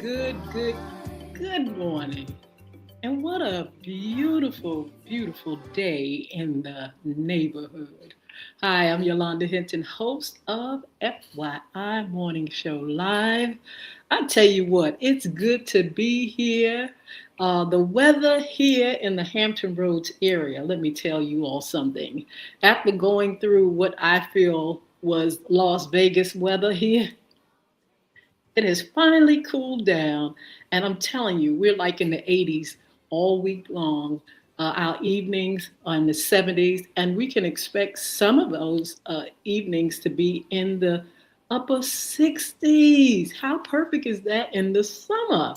good morning. And what a beautiful, beautiful day in the neighborhood. Hi, I'm Yolanda Hnton, host of FYI Morning Show Live. I tell you what, it's good to be here. The weather here in the Hampton Roads area, let me tell you all something. After going through what I feel was Las Vegas weather here, it has finally cooled down, and I'm telling you, we're like in the 80s all week long. Our evenings are in the 70s, and we can expect some of those evenings to be in the upper 60s. How perfect is that in the summer?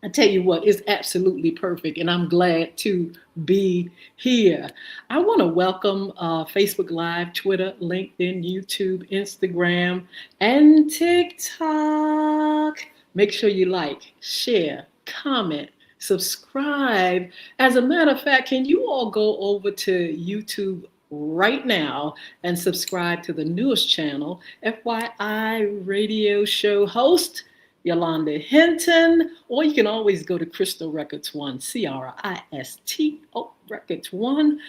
I tell you what, it's absolutely perfect, and I'm glad to be here. I want to welcome Facebook Live, Twitter, LinkedIn, YouTube, Instagram, and TikTok. Make sure you like, share, comment, subscribe. As a matter of fact, can you all go over to YouTube right now and subscribe to the newest channel, FYI Radio Show host Yolanda Hnton, or you can always go to Crystal Records One, Cristo Records One.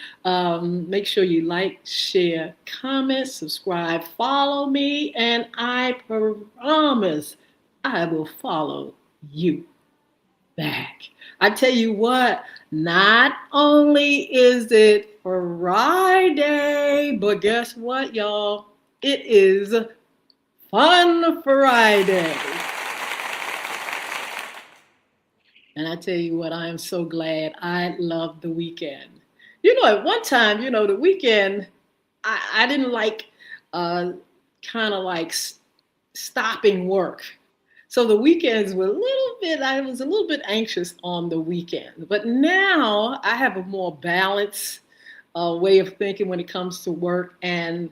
Make sure you like, share, comment, subscribe, follow me, and I promise I will follow you back. I tell you what, not only is it Friday, but guess what, y'all? It is Fun Friday. And I tell you what, I am so glad. I love the weekend. At one time, the weekend, I didn't like kind of like stopping work. So the weekends were I was a little bit anxious on the weekend. But now I have a more balanced way of thinking when it comes to work. And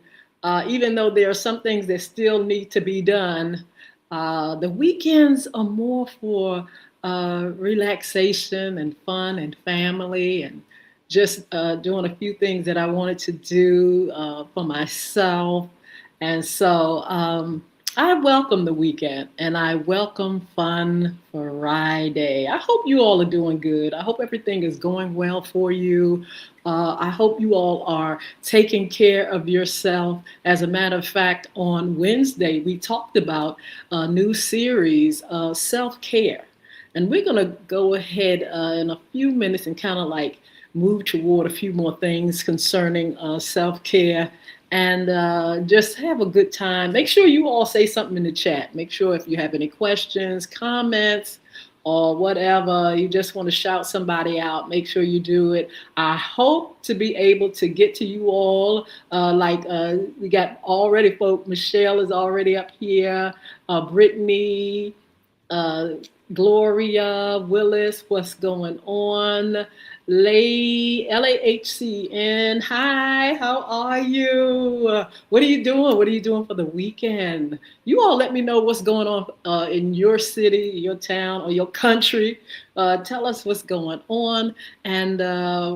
even though there are some things that still need to be done, the weekends are more for relaxation and fun and family and just doing a few things that I wanted to do for myself. And so I welcome the weekend and I welcome Fun Friday. I hope you all are doing good. I hope everything is going well for you. I hope you all are taking care of yourself. As a matter of fact, on Wednesday, we talked about a new series, self-care. And we're going to go ahead in a few minutes and kind of like move toward a few more things concerning self-care and just have a good time. Make sure you all say something in the chat. Make sure if you have any questions, comments, or whatever, you just want to shout somebody out, make sure you do it. I hope to be able to get to you all. We got already folk. Michelle is already up here. Brittany, Gloria, Willis, what's going on? LAHCN, hi, how are you? What are you doing? What are you doing for the weekend? You all let me know what's going on in your city, your town, or your country. Tell us what's going on and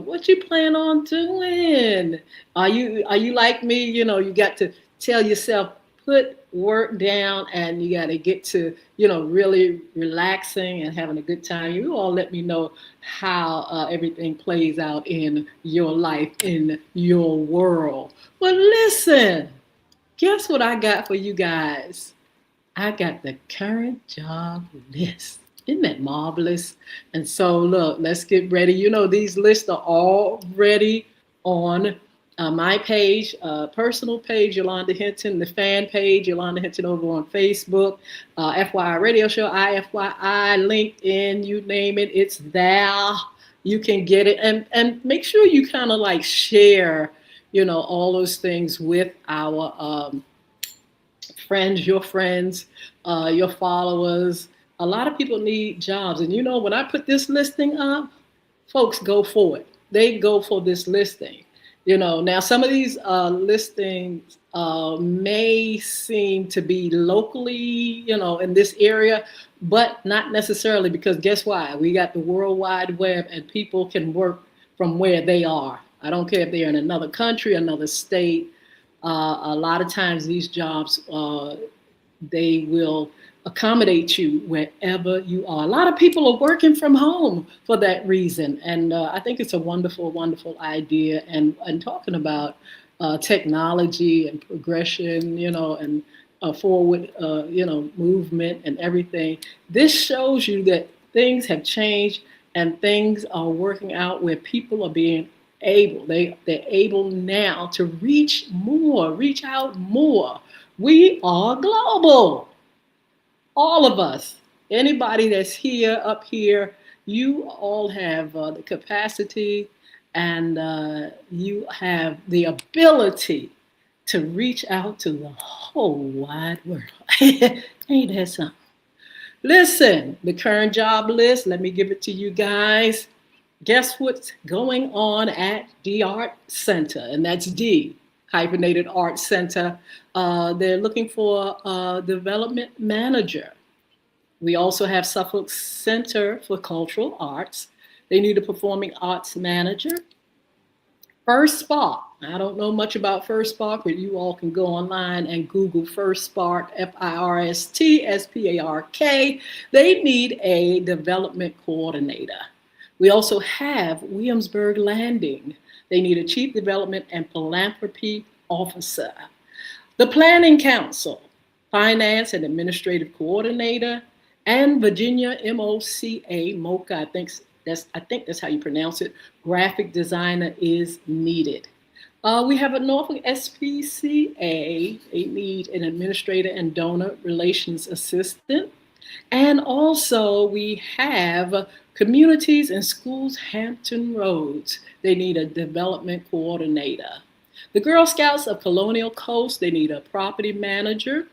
what you plan on doing. Are you like me? You got to tell yourself, put work down and you got to get to, really relaxing and having a good time. You all let me know how everything plays out in your life, in your world. But listen, guess what I got for you guys? I got the current job list. Isn't that marvelous? And so look, let's get ready. These lists are already on my page, personal page, Yolanda Hnton, the fan page, Yolanda Hnton over on Facebook, FYI Radio Show, IFYI, LinkedIn, you name it, it's there. You can get it. And make sure you kind of like share, all those things with our friends, your followers. A lot of people need jobs. And when I put this listing up, folks go for it. They go for this listing. Now some of these listings may seem to be locally, in this area, but not necessarily, because guess why? We got the World Wide Web and people can work from where they are. I don't care if they're in another country, another state. A lot of times these jobs, they will accommodate you wherever you are. A lot of people are working from home for that reason, and I think it's a wonderful, wonderful idea. And talking about technology and progression, and forward, movement and everything. This shows you that things have changed and things are working out where people are being able. They're able now to reach more, reach out more. We are global, all of us, anybody that's here, up here, you all have the capacity and you have the ability to reach out to the whole wide world. Ain't that something? Listen, the current job list, let me give it to you guys. Guess what's going on at the Art Center? And that's D, hyphenated Art Center. They're looking for a development manager. We also have Suffolk Center for Cultural Arts. They need a performing arts manager. First Spark. I don't know much about First Spark, but you all can go online and Google First Spark, FIRSTSPARK. They need a development coordinator. We also have Williamsburg Landing. They need a chief development and philanthropy officer. The Planning Council, finance and administrative coordinator, and Virginia MOCA, I think that's how you pronounce it, graphic designer is needed. We have a Norfolk SPCA. They need an administrator and donor relations assistant. And also we have Communities and Schools Hampton Roads. They need a development coordinator. The Girl Scouts of Colonial Coast, they need a property manager.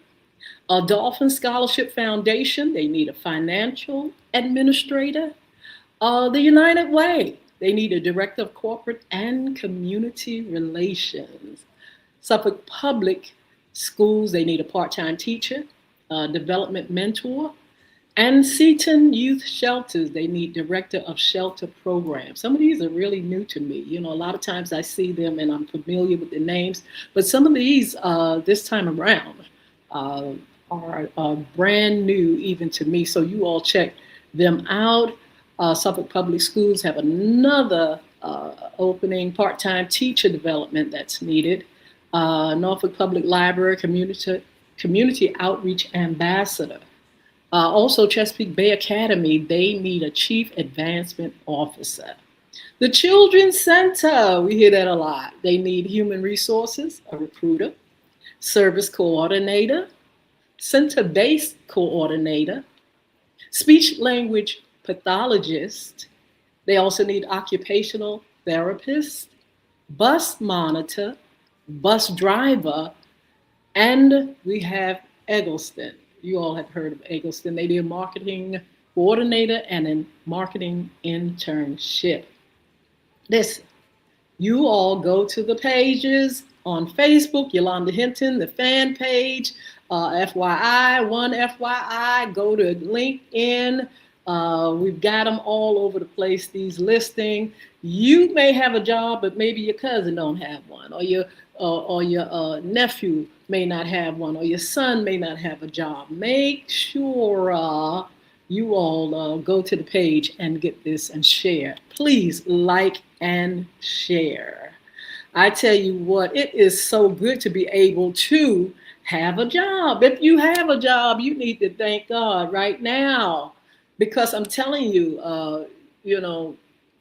A Dolphin Scholarship Foundation, they need a financial administrator. The United Way, they need a director of corporate and community relations. Suffolk Public Schools, they need a part-time teacher, a development mentor. And Seton Youth Shelters, they need director of shelter programs. Some of these are really new to me. A lot of times I see them and I'm familiar with the names, but some of these this time around are brand new even to me. So you all check them out. Suffolk Public Schools have another opening, part-time teacher development that's needed. Norfolk Public Library Community Outreach Ambassador. Also Chesapeake Bay Academy, they need a chief advancement officer. The Children's Center, we hear that a lot. They need human resources, a recruiter, service coordinator, center-based coordinator, speech language pathologist. They also need occupational therapist, bus monitor, bus driver, and we have Eggleston. You all have heard of Eggleston. They need a marketing coordinator and a marketing internship. Listen, you all go to the pages on Facebook, Yolanda Hnton, the fan page, FYI, one FYI, go to LinkedIn. We've got them all over the place, these listings. You may have a job, but maybe your cousin don't have one, or your nephew may not have one, or your son may not have a job. Make sure you all go to the page and get this and share. Please like and share. I tell you what, it is so good to be able to have a job. If you have a job, you need to thank God right now, because I'm telling you,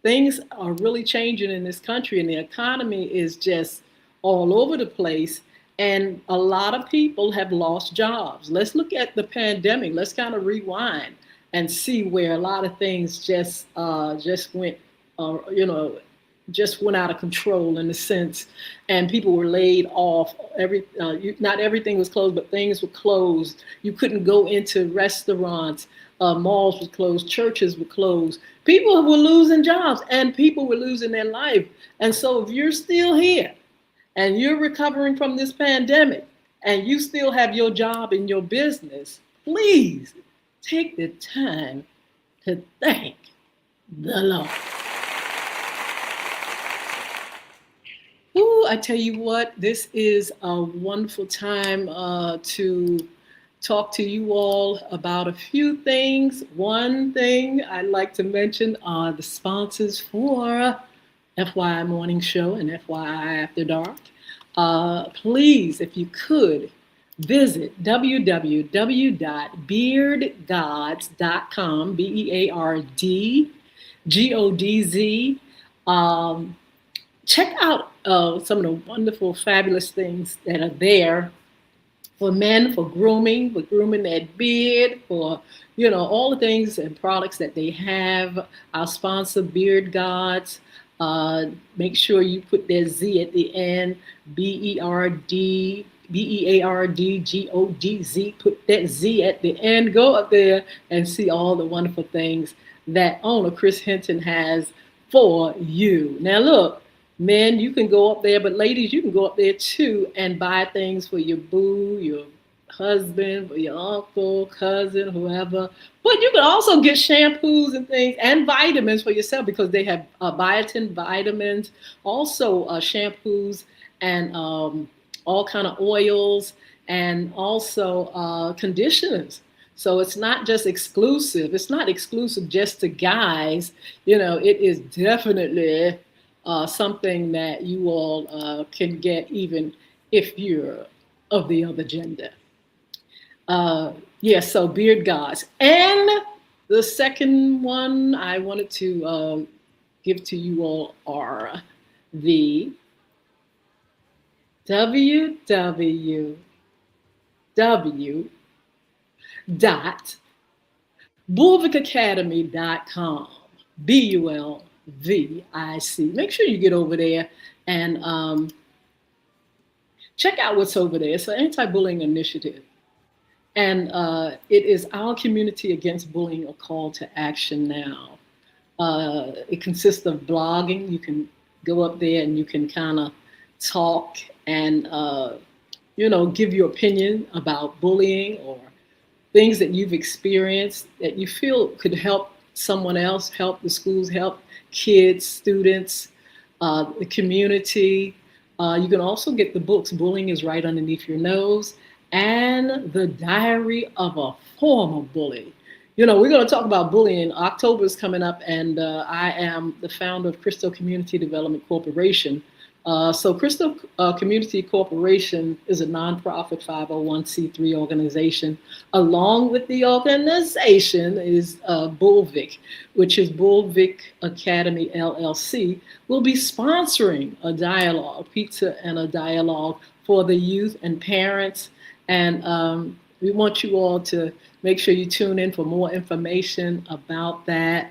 things are really changing in this country, and the economy is just all over the place, and a lot of people have lost jobs. Let's look at the pandemic. Let's kind of rewind and see where a lot of things just went, just went out of control in a sense, and people were laid off. Not everything was closed, but things were closed. You couldn't go into restaurants. Malls were closed. Churches were closed. People were losing jobs, and people were losing their life. And so if you're still here and you're recovering from this pandemic and you still have your job and your business, please take the time to thank the Lord. Ooh, I tell you what, this is a wonderful time to talk to you all about a few things. One thing I'd like to mention are the sponsors for FYI Morning Show and FYI After Dark. Please, if you could, visit www.beardgodz.com, BEARDGODZ. Um, Check out some of the wonderful, fabulous things that are there for men, for grooming that beard, for all the things and products that they have. Our sponsor, Beard Gods. Make sure you put that Z at the end. BEARDGODZ. Put that Z at the end. Go up there and see all the wonderful things that owner Chris Hnton has for you. Now look, men, you can go up there, but ladies, you can go up there too and buy things for your boo, your husband, for your uncle, cousin, whoever. But you can also get shampoos and things and vitamins for yourself because they have biotin vitamins, also shampoos and all kind of oils and also conditioners. So it's not just exclusive. It's not exclusive just to guys. It is definitely something that you all can get even if you're of the other gender. So Beard Gods. And the second one I wanted to give to you all are the www.bulvickacademy.com. BULVIC. Make sure you get over there and check out what's over there. It's an anti-bullying initiative. And it is our community against bullying, a call to action now. It consists of blogging. You can go up there and you can kind of talk and, give your opinion about bullying or things that you've experienced that you feel could help someone else, help the schools, help kids, students, the community. You can also get the books, Bullying is Right Underneath Your Nose, and The Diary of a Former Bully. We're going to talk about bullying. October is coming up, and I am the founder of Crystal Community Development Corporation. So Crystal Community Corporation is a nonprofit 501c3 organization. Along with the organization is Bulvick, which is Bulvick Academy LLC, will be sponsoring a dialogue, pizza and a dialogue for the youth and parents. And we want you all to make sure you tune in for more information about that.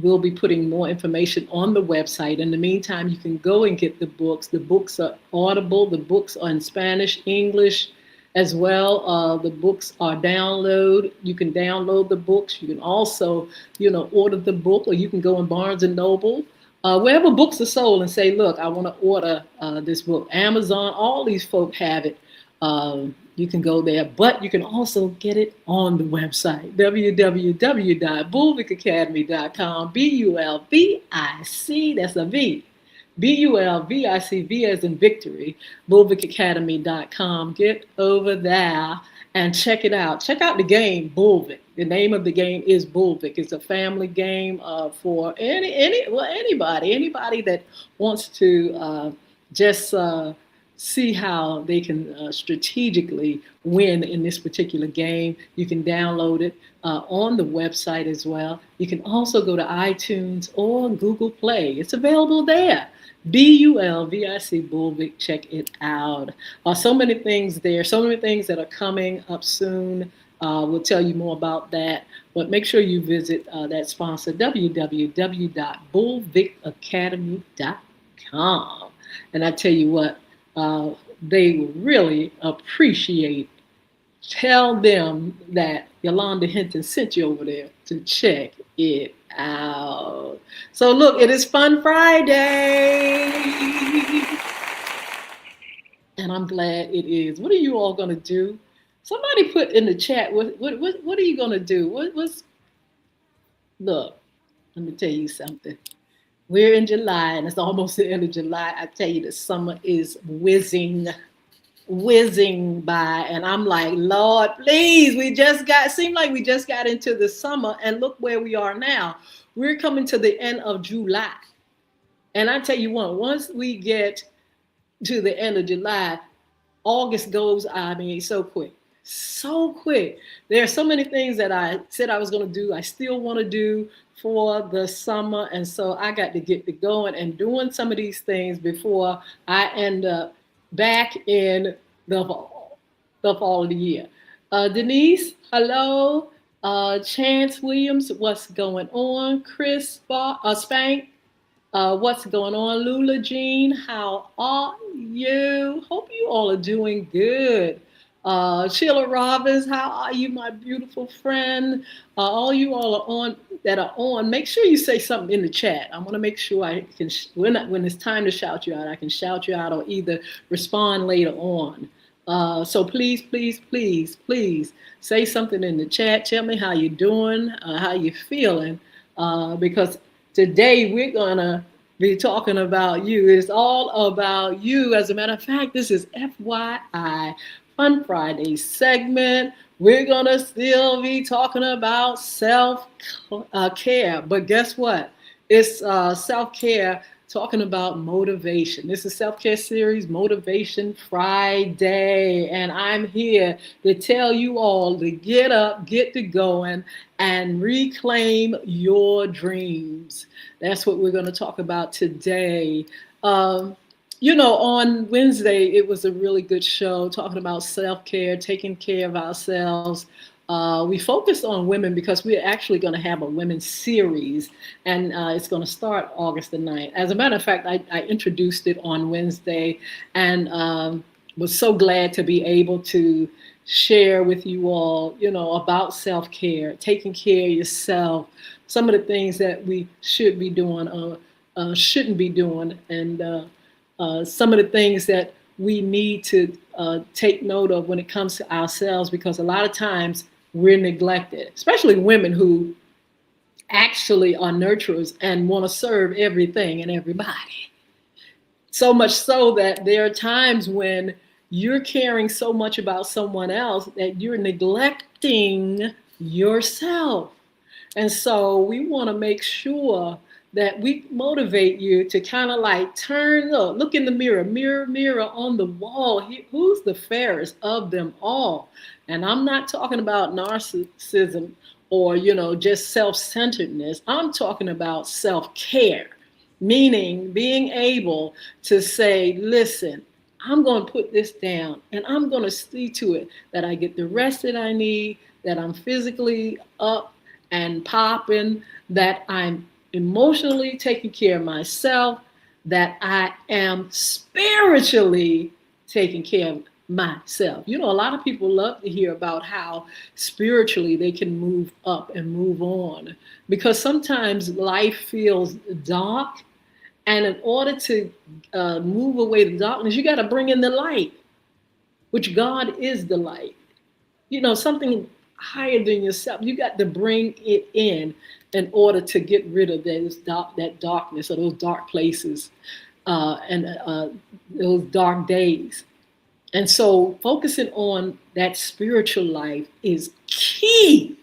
We'll be putting more information on the website. In the meantime, you can go and get the books. The books are Audible. The books are in Spanish, English as well. The books are download. You can download the books. You can also, order the book, or you can go in Barnes and Noble, wherever books are sold, and say, look, I want to order this book. Amazon, all these folk have it. You can go there, but you can also get it on the website, www.bulvickacademy.com, BULVIC, that's a V, BULVIC, V as in victory, bulvickacademy.com. Get over there and check it out. Check out the game, Bulvick. The name of the game is Bulvick. It's a family game for anybody that wants to just see how they can strategically win in this particular game. You can download it on the website as well. You can also go to iTunes or Google Play. It's available there. BULVIC, Bulvick, check it out. So many things there, so many things that are coming up soon. We'll tell you more about that, but make sure you visit that sponsor, www.bulvickacademy.com. And I tell you what, they will really appreciate. Tell them that Yolanda Hnton sent you over there to check it out. So look, it is Fun Friday. And I'm glad it is. What are you all going to do? Somebody put in the chat, what are you going to do? Look, let me tell you something. We're in July, and it's almost the end of July. I tell you, the summer is whizzing. whizzing by, and I'm like, Lord, please, seemed like we just got into the summer, and look where we are now. We're coming to the end of July. And I tell you what, once we get to the end of July, August goes, I mean, so quick. So quick. There are so many things that I said I was going to do, I still want to do for the summer. And so I got to get to going and doing some of these things before I end up back in the fall of the year. Denise, hello. Chance Williams, what's going on? Spank, what's going on? Lula Jean, how are you? Hope you all are doing good. Sheila Robbins, how are you, my beautiful friend? All you all are on that are on. Make sure you say something in the chat. I want to make sure I can when it's time to shout you out, I can shout you out or either respond later on. So please, please, please, please say something in the chat. Tell me how you're doing, how you're feeling, because today we're gonna be talking about you. It's all about you. As a matter of fact, this is FYI Fun Friday segment. We're gonna still be talking about self-care, but guess what? It's self-care talking about motivation. This is self-care series, Motivation Friday, and I'm here to tell you all to get up, get to going, and reclaim your dreams. That's what we're going to talk about today. On Wednesday, it was a really good show talking about self-care, taking care of ourselves. We focused on women because we're actually going to have a women's series, and it's going to start August the 9th. As a matter of fact, I introduced it on Wednesday, and was so glad to be able to share with you all, about self-care, taking care of yourself, some of the things that we should be doing, shouldn't be doing, and some of the things that we need to take note of when it comes to ourselves, because a lot of times we're neglected, especially women who actually are nurturers and want to serve everything and everybody. So much so that there are times when you're caring so much about someone else that you're neglecting yourself. And so we want to make sure that we motivate you to kind of like look in the mirror, mirror on the wall. Who's the fairest of them all? And I'm not talking about narcissism or, just self-centeredness. I'm talking about self-care, meaning being able to say, listen, I'm going to put this down and I'm going to see to it that I get the rest that I need, that I'm physically up and popping, that I'm emotionally taking care of myself, that I am spiritually taking care of myself. A lot of people love to hear about how spiritually they can move up and move on, because sometimes life feels dark, and in order to move away the darkness, you got to bring in the light, which God is the light. Something higher than yourself. You got to bring it in order to get rid of that darkness or those dark places and those dark days. And so focusing on that spiritual life is key.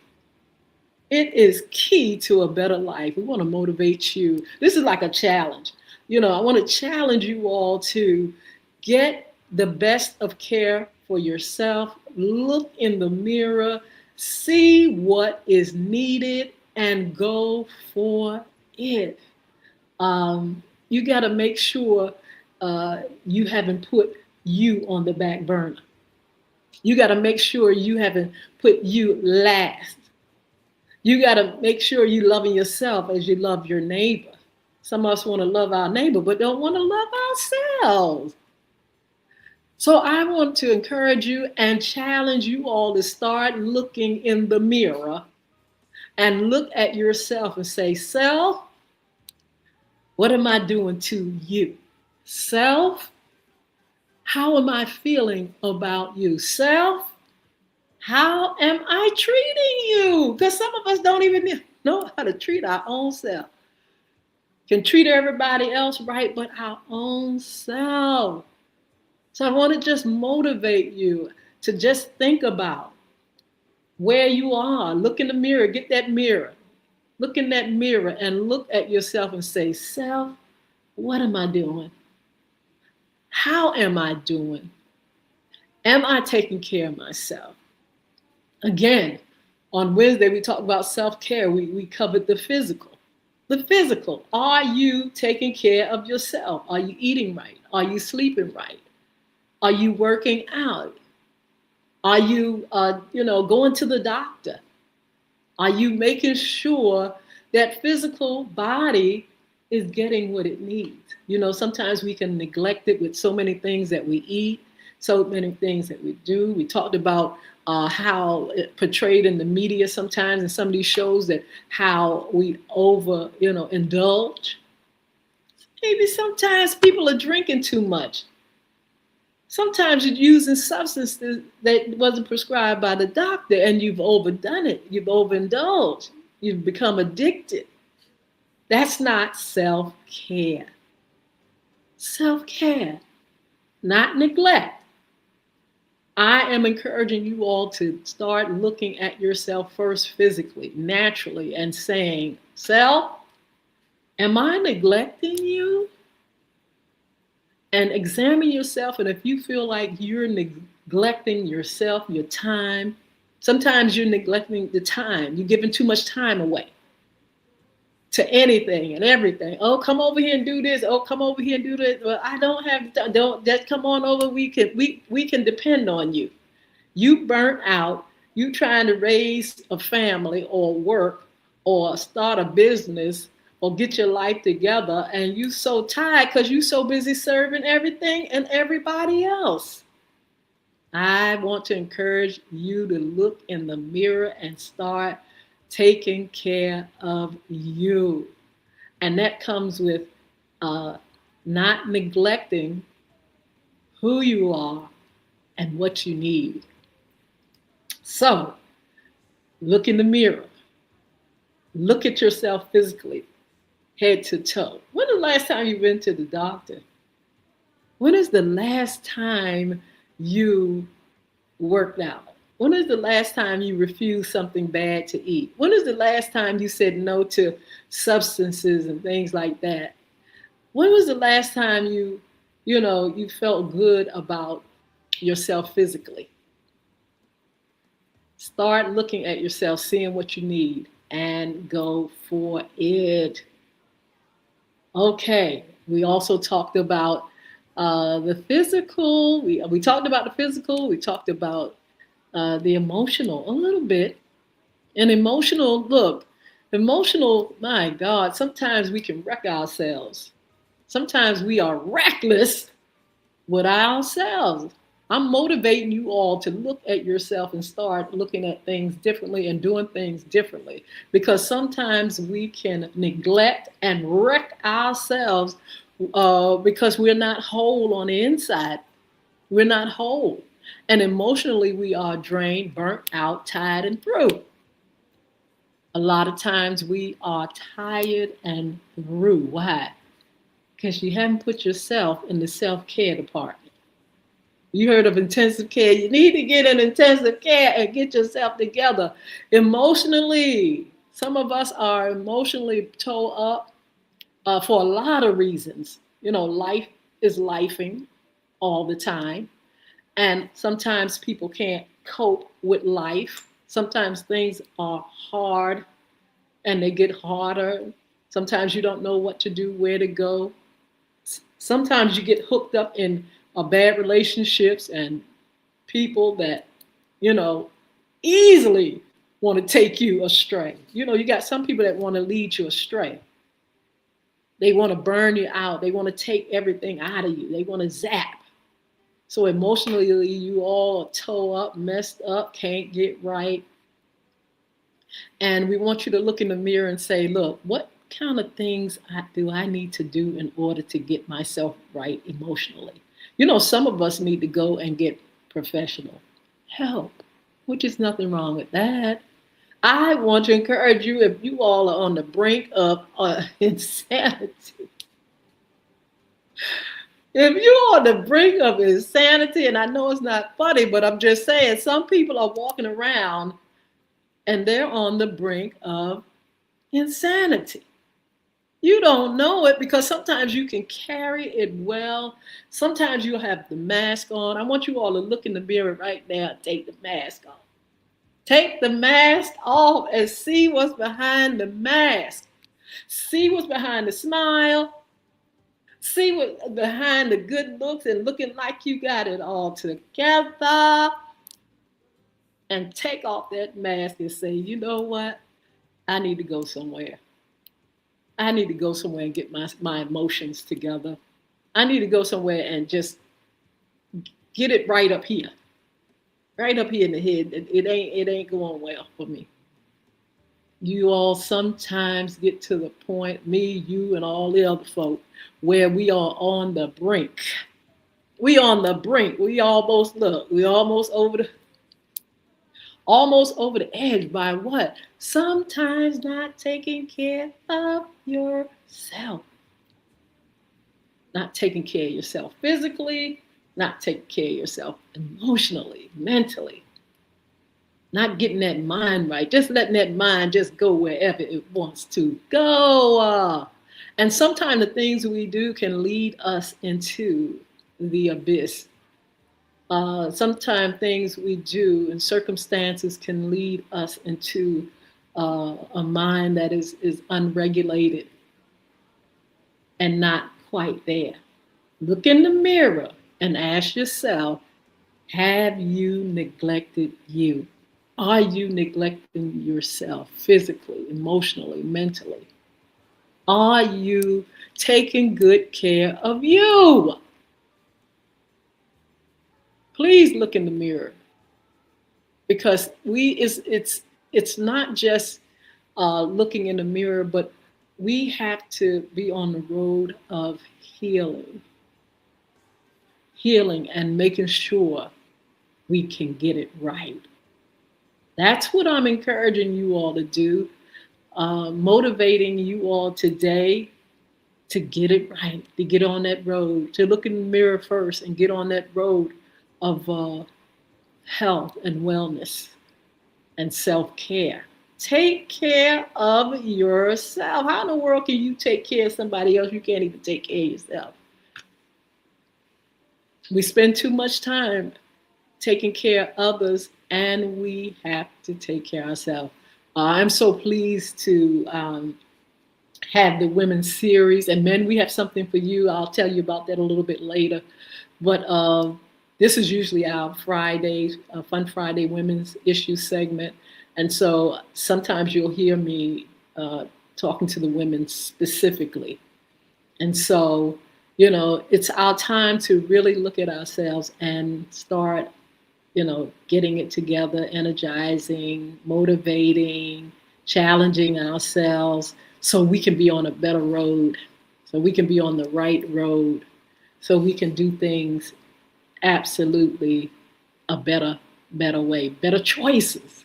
It is key to a better life. We want to motivate you. This is like a challenge. I want to challenge you all to get the best of care for yourself. Look in the mirror, see what is needed, and go for it. You got to make sure you haven't put you on the back burner. You got to make sure you haven't put you last. You got to make sure you're loving yourself as you love your neighbor. Some of us want to love our neighbor, but don't want to love ourselves. So I want to encourage you and challenge you all to start looking in the mirror and look at yourself and say, self, what am I doing to you? Self, how am I feeling about you? Self, how am I treating you? Because some of us don't even know how to treat our own self. Can treat everybody else right, but our own self. So I want to just motivate you to just think about where you are. Look in the mirror, get that mirror. Look in that mirror and look at yourself and say, Self, what am I doing? How am I doing? Am I taking care of myself? Again, on Wednesday, we talked about self care. We covered the physical. The physical. Are you taking care of yourself? Are you eating right? Are you sleeping right? Are you working out? Are you, going to the doctor? Are you making sure that physical body is getting what it needs? Sometimes we can neglect it with so many things that we eat, so many things that we do. We talked about how it portrayed in the media sometimes in some of these shows that how we indulge. Maybe sometimes people are drinking too much. Sometimes you're using substances that wasn't prescribed by the doctor and you've overdone it. You've overindulged. You've become addicted. That's not self-care. Self-care, not neglect. I am encouraging you all to start looking at yourself first physically, naturally, and saying, Self, am I neglecting you? And examine yourself. And if you feel like you're neglecting yourself, your time, sometimes you're neglecting the time. You're giving too much time away to anything and everything. Oh, come over here and do this. Oh, come over here and do this. Well, I don't have time. Don't just come on over. We can depend on you. You burnt out. You trying to raise a family or work or start a business or get your life together, and you so tired because you so busy serving everything and everybody else. I want to encourage you to look in the mirror and start taking care of you. And that comes with not neglecting who you are and what you need. So, look in the mirror. Look at yourself physically, head to toe. When is the last time you've been to the doctor? When is the last time you worked out? When is the last time you refused something bad to eat? When is the last time you said no to substances and things like that? When was the last time you felt good about yourself physically? Start looking at yourself, seeing what you need, and go for it. Okay, we also talked about the physical. We talked about the physical. We talked about the emotional a little bit. And emotional, my God, sometimes we can wreck ourselves. Sometimes we are reckless with ourselves. I'm motivating you all to look at yourself and start looking at things differently and doing things differently. Because sometimes we can neglect and wreck ourselves because we're not whole on the inside. We're not whole. And emotionally, we are drained, burnt out, tired, and through. A lot of times we are tired and through. Why? Because you haven't put yourself in the self-care department. You heard of intensive care. You need to get in intensive care and get yourself together. Emotionally, some of us are emotionally tore up for a lot of reasons. Life is lifing all the time. And sometimes people can't cope with life. Sometimes things are hard and they get harder. Sometimes you don't know what to do, where to go. Sometimes you get hooked up in bad relationships and people that, easily want to take you astray. You got some people that want to lead you astray. They want to burn you out. They want to take everything out of you. They want to zap. So emotionally, you all are toe up, messed up, can't get right. And we want you to look in the mirror and say, look, what kind of things do I need to do in order to get myself right emotionally? Some of us need to go and get professional help, which is nothing wrong with that. I want to encourage you, if you all are on the brink of insanity, If you're on the brink of insanity, and I know it's not funny, but I'm just saying, some people are walking around and they're on the brink of insanity. You don't know it because sometimes you can carry it well. Sometimes you'll have the mask on. I want you all to look in the mirror right now and take the mask off. Take the mask off and see what's behind the mask. See what's behind the smile. See what behind the good looks and looking like you got it all together. And take off that mask and say, you know what? I need to go somewhere. I need to go somewhere and get my emotions together. I need to go somewhere and just get it right up here in the head. It ain't going well for me. You all sometimes get to the point, me, you, and all the other folk, where we are on the brink. We on the brink. We almost look. We almost over the edge by what? Sometimes not taking care of yourself. Not taking care of yourself physically, not taking care of yourself emotionally, mentally. Not getting that mind right, just letting that mind just go wherever it wants to go. And sometimes the things we do can lead us into the abyss. Sometimes things we do and circumstances can lead us into a mind that is unregulated and not quite there. Look in the mirror and ask yourself, have you neglected you? Are you neglecting yourself physically, emotionally, mentally? Are you taking good care of you? Please look in the mirror because it's not just looking in the mirror, but we have to be on the road of healing and making sure we can get it right. That's what I'm encouraging you all to do, motivating you all today to get it right, to get on that road, to look in the mirror first and get on that road of health and wellness and self-care. Take care of yourself. How in the world can you take care of somebody else? You can't even take care of yourself. We spend too much time taking care of others, and we have to take care of ourselves. I'm so pleased to have the women's series, and men, we have something for you. I'll tell you about that a little bit later. But this is usually our Friday, Fun Friday women's issue segment. And so sometimes you'll hear me talking to the women specifically. And so, it's our time to really look at ourselves and start, getting it together, energizing, motivating, challenging ourselves so we can be on a better road, so we can be on the right road, so we can do things absolutely a better way, better choices.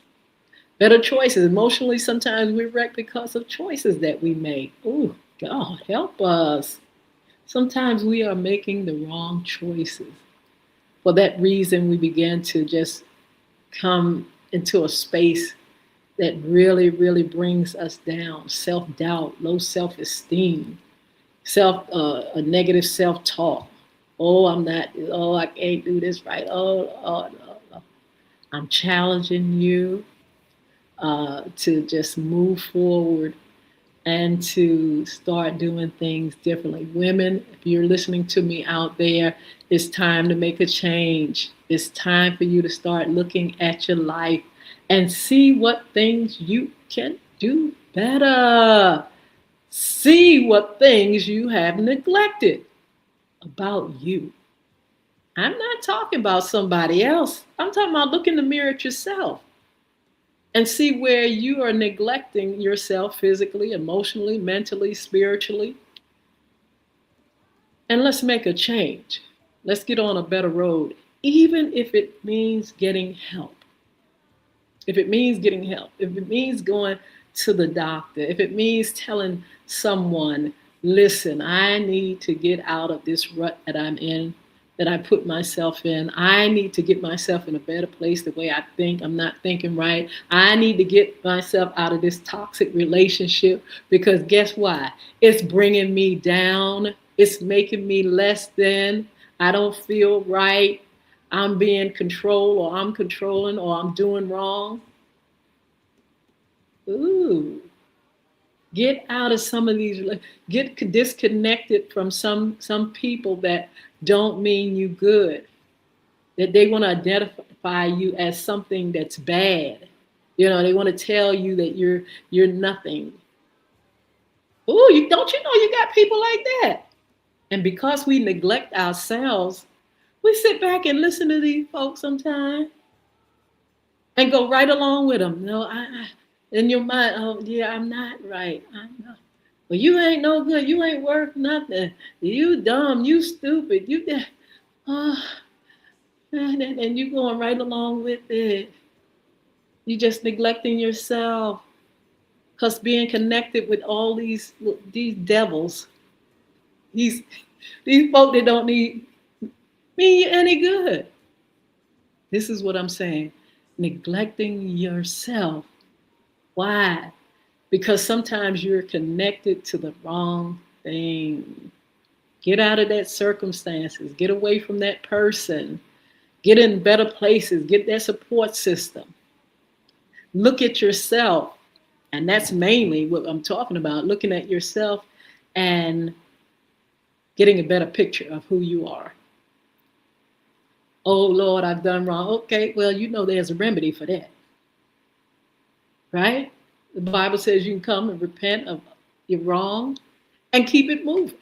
Better choices. Emotionally, sometimes we're wrecked because of choices that we make. Oh, God, help us. Sometimes we are making the wrong choices. For that reason, we begin to just come into a space that really, really brings us down. Self-doubt, low self-esteem, a negative self-talk. Oh, I'm not, oh, I can't do this right. Oh. I'm challenging you to just move forward and to start doing things differently. Women, if you're listening to me out there, it's time to make a change. It's time for you to start looking at your life and see what things you can do better. See what things you have neglected about you. I'm not talking about somebody else. I'm talking about look in the mirror at yourself and see where you are neglecting yourself physically, emotionally, mentally, spiritually. And let's make a change. Let's get on a better road, even if it means getting help. If it means getting help, if it means going to the doctor, if it means telling someone, Listen, I need to get out of this rut that I'm in, that I put myself in. I need to get myself in a better place the way I think. I'm not thinking right. I need to get myself out of this toxic relationship because guess what? It's bringing me down. It's making me less than. I don't feel right. I'm being controlled or I'm controlling or I'm doing wrong. Ooh. Get out of some of these, get disconnected from some people that don't mean you good, that they want to identify you as something that's bad. You know, they want to tell you that you're nothing. Oh, you don't you know you got people like that? And because we neglect ourselves, we sit back and listen to these folks sometimes and go right along with them. No, in your mind, oh yeah, I'm not right. I'm not. Well, you ain't no good. You ain't worth nothing. You dumb. You stupid. Oh, and you going right along with it. You just neglecting yourself. Cause being connected with all these devils, these these folk that don't need mean you any good. This is what I'm saying. Neglecting yourself. Why? Because sometimes you're connected to the wrong thing. Get out of that circumstances. Get away from that person. Get in better places. Get that support system. Look at yourself. And that's mainly what I'm talking about. Looking at yourself and getting a better picture of who you are. Oh, Lord, I've done wrong. Okay, well, you know there's a remedy for that. Right? The Bible says you can come and repent of your wrong and keep it moving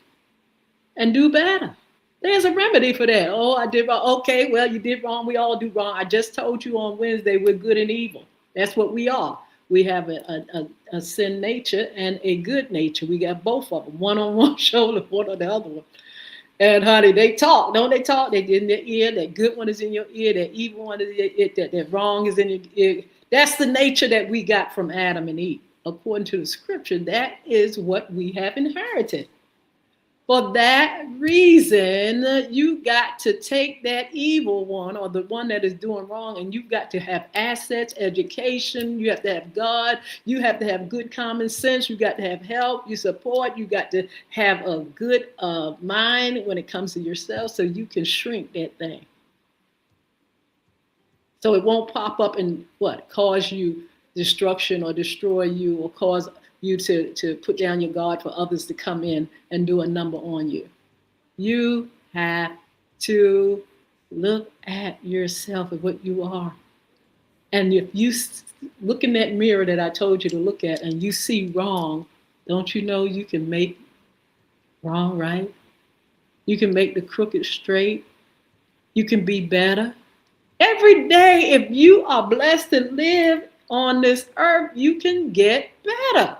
and do better. There's a remedy for that. Oh, I did wrong. Okay, well, you did wrong. We all do wrong. I just told you on Wednesday we're good and evil. That's what we are. We have a sin nature and a good nature. We got both of them, one on one shoulder, one on the other one. And honey, they talk, don't they talk? They in their ear. That good one is in your ear. That evil one is in your ear. That wrong is in your ear. That's the nature that we got from Adam and Eve. According to the scripture, that is what we have inherited. For that reason, you got to take that evil one or the one that is doing wrong, and you've got to have assets, education. You have to have God. You have to have good common sense. You got to have help. You support. You got to have a good mind when it comes to yourself, so you can shrink that thing. So it won't pop up and cause you destruction or destroy you or cause you to put down your guard for others to come in and do a number on you. You have to look at yourself and what you are. And if you look in that mirror that I told you to look at and you see wrong, don't you know you can make wrong right? You can make the crooked straight. You can be better. Every day, if you are blessed to live on this earth, you can get better.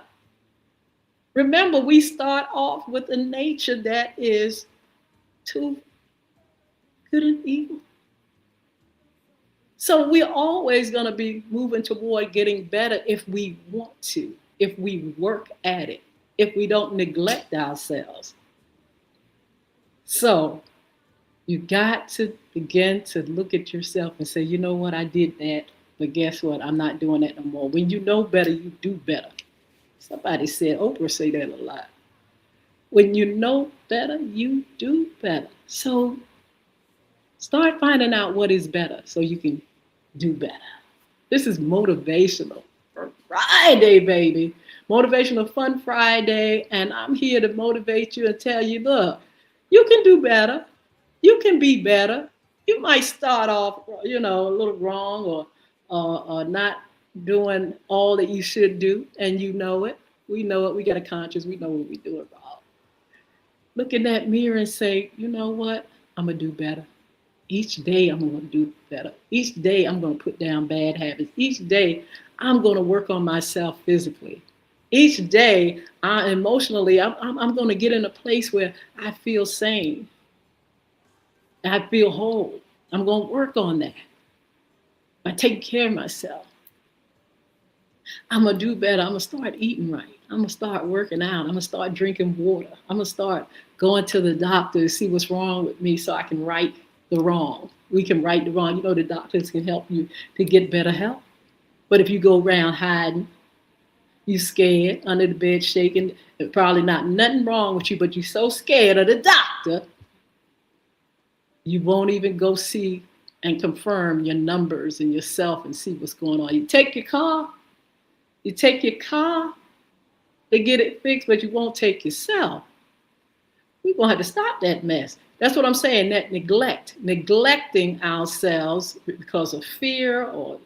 Remember, we start off with a nature that is too good and evil. So we're always going to be moving toward getting better if we want to, if we work at it, if we don't neglect ourselves. So you got to begin to look at yourself and say, you know what, I did that, but guess what? I'm not doing that no more. When you know better, you do better. Somebody said, Oprah say that a lot. When you know better, you do better. So start finding out what is better so you can do better. This is motivational for Friday, baby. Motivational Fun Friday. And I'm here to motivate you and tell you, look, you can do better. You can be better. You might start off, a little wrong or not doing all that you should do, and you know it. We know it. We got a conscience. We know what we're doing wrong. Look in that mirror and say, you know what? I'm going to do better. Each day I'm going to do better. Each day I'm going to put down bad habits. Each day I'm going to work on myself physically. Each day emotionally, I'm going to get in a place where I feel sane. I feel whole. I'm going to work on that. I take care of myself. I'm going to do better. I'm going to start eating right. I'm going to start working out. I'm going to start drinking water. I'm going to start going to the doctor to see what's wrong with me so I can right the wrong. We can right the wrong. You know, the doctors can help you to get better health. But if you go around hiding, you scared, under the bed shaking, probably not nothing wrong with you, but you're so scared of the doctor, you won't even go see and confirm your numbers and yourself and see what's going on. You take your car to get it fixed, but you won't take yourself. We're going to have to stop that mess. That's what I'm saying, that neglecting ourselves because of fear or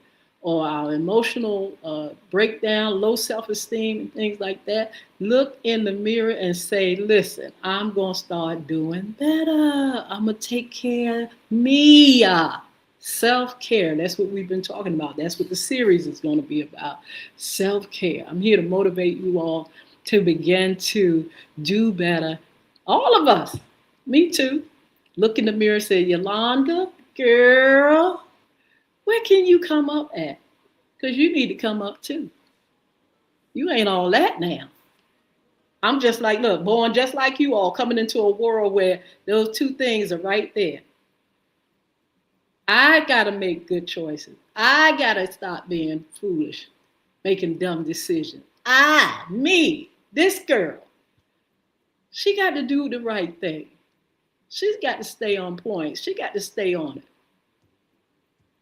our emotional breakdown, low self-esteem and things like that. Look in the mirror and say, listen, I'm going to start doing better. I'm going to take care of me. Self-care, that's what we've been talking about. That's what the series is going to be about, self-care. I'm here to motivate you all to begin to do better. All of us, me too. Look in the mirror and say, Yolanda, girl, where can you come up at? Because you need to come up too. You ain't all that now. I'm just like, look, born just like you all, coming into a world where those two things are right there. I got to make good choices. I got to stop being foolish, making dumb decisions. Me, this girl, she got to do the right thing. She's got to stay on point. She got to stay on it.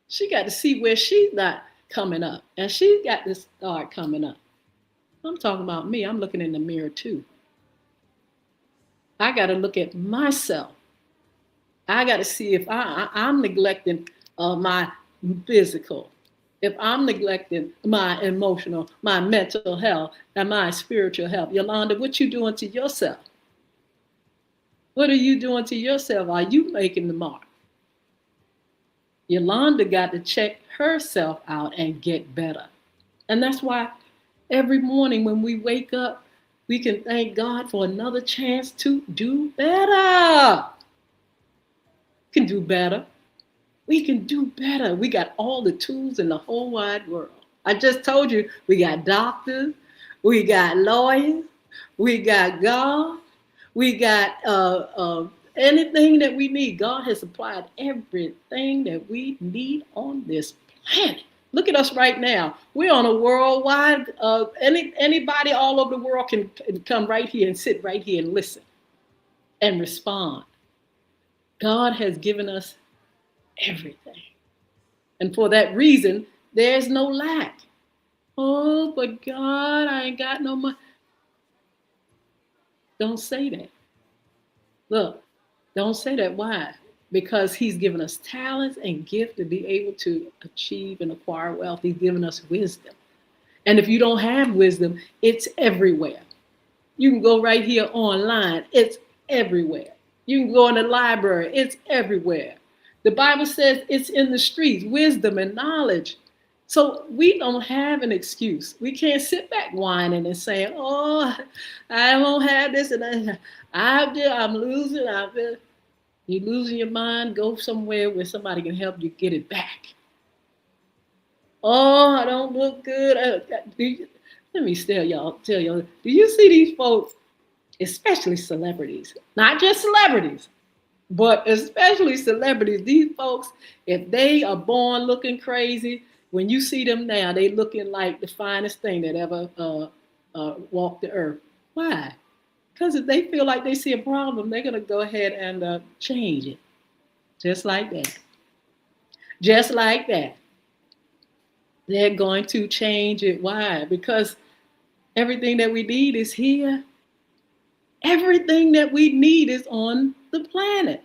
She got to see where she's not coming up. And she's got to start coming up. I'm talking about me. I'm looking in the mirror too. I got to look at myself. I got to see if I'm neglecting my physical, if I'm neglecting my emotional, my mental health, and my spiritual health. Yolanda, what you doing to yourself? What are you doing to yourself? Are you making the mark? Yolanda got to check herself out and get better. And that's why every morning when we wake up, we can thank God for another chance to do better. We can do better. We can do better. We got all the tools in the whole wide world. I just told you, we got doctors, we got lawyers, we got God, we got anything that we need. God has supplied everything that we need on this planet. Look at us right now. We're on a worldwide, anybody all over the world can come right here and sit right here and listen and respond. God has given us everything. And for that reason, there's no lack. Oh, but God, I ain't got no money. Don't say that. Look, don't say that. Why? Because he's given us talents and gift to be able to achieve and acquire wealth. He's given us wisdom. And if you don't have wisdom, it's everywhere. You can go right here online. It's everywhere. You can go in the library. It's everywhere. The Bible says it's in the streets, wisdom and knowledge. So we don't have an excuse. We can't sit back whining and saying, oh, I won't have this and I'm losing. You're losing your mind. Go somewhere where somebody can help you get it back. Oh, I don't look good. Let me tell y'all, do you see these folks, especially celebrities, not just celebrities, but especially celebrities, these folks, if they are born looking crazy, when you see them now, they looking like the finest thing that ever walked the earth. Why? Because if they feel like they see a problem, they're going to go ahead and change it. Just like that. Just like that. They're going to change it. Why? Because everything that we need is here. Everything that we need is on the planet.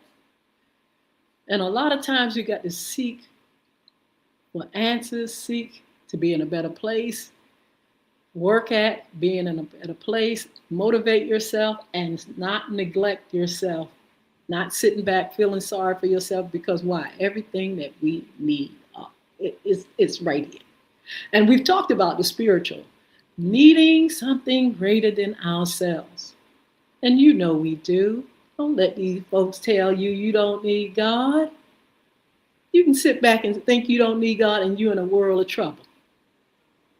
And a lot of times you got to seek for answers, seek to be in a better place, work at being in a better place, motivate yourself, and not neglect yourself, not sitting back feeling sorry for yourself, because why? Everything that we need, it's right here. And we've talked about the spiritual, needing something greater than ourselves. And you know we do. Don't let these folks tell you you don't need God. You can sit back and think you don't need God and you're in a world of trouble.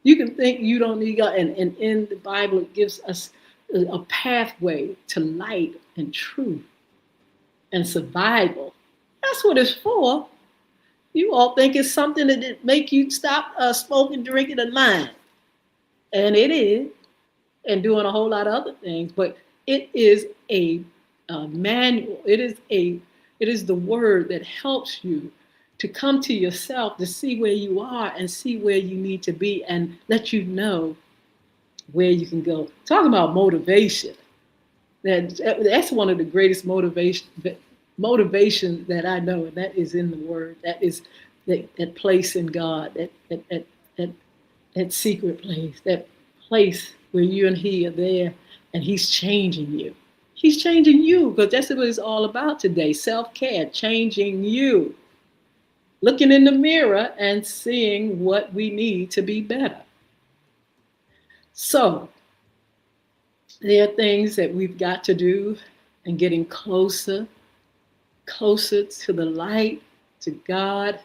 You can think you don't need God. And in the Bible, it gives us a pathway to light and truth and survival. That's what it's for. You all think it's something that make you stop smoking, drinking, and lying. And it is, and doing a whole lot of other things. But it is a manual. It is the word that helps you to come to yourself, to see where you are and see where you need to be, and let you know where you can go. Talking about motivation, that's one of the greatest motivation that I know, and that is in the Word. That is that place in God, that that secret place, that place where you and He are there, and He's changing you. He's changing you, because that's what it's all about today. Self-care, changing you, looking in the mirror and seeing what we need to be better. So there are things that we've got to do, and getting closer to the light, to God,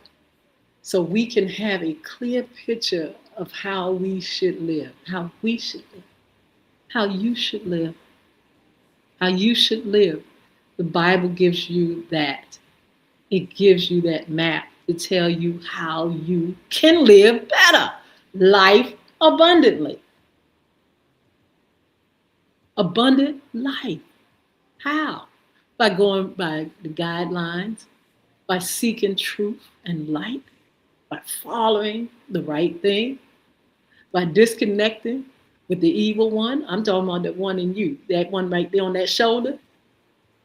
so we can have a clear picture of how we should live, how we should live, how you should live, how you should live. The Bible gives you that. It gives you that map to tell you how you can live better, life abundantly. Abundant life. How? By going by the guidelines, by seeking truth and light, by following the right thing, by disconnecting with the evil one. I'm talking about that one in you, that one right there on that shoulder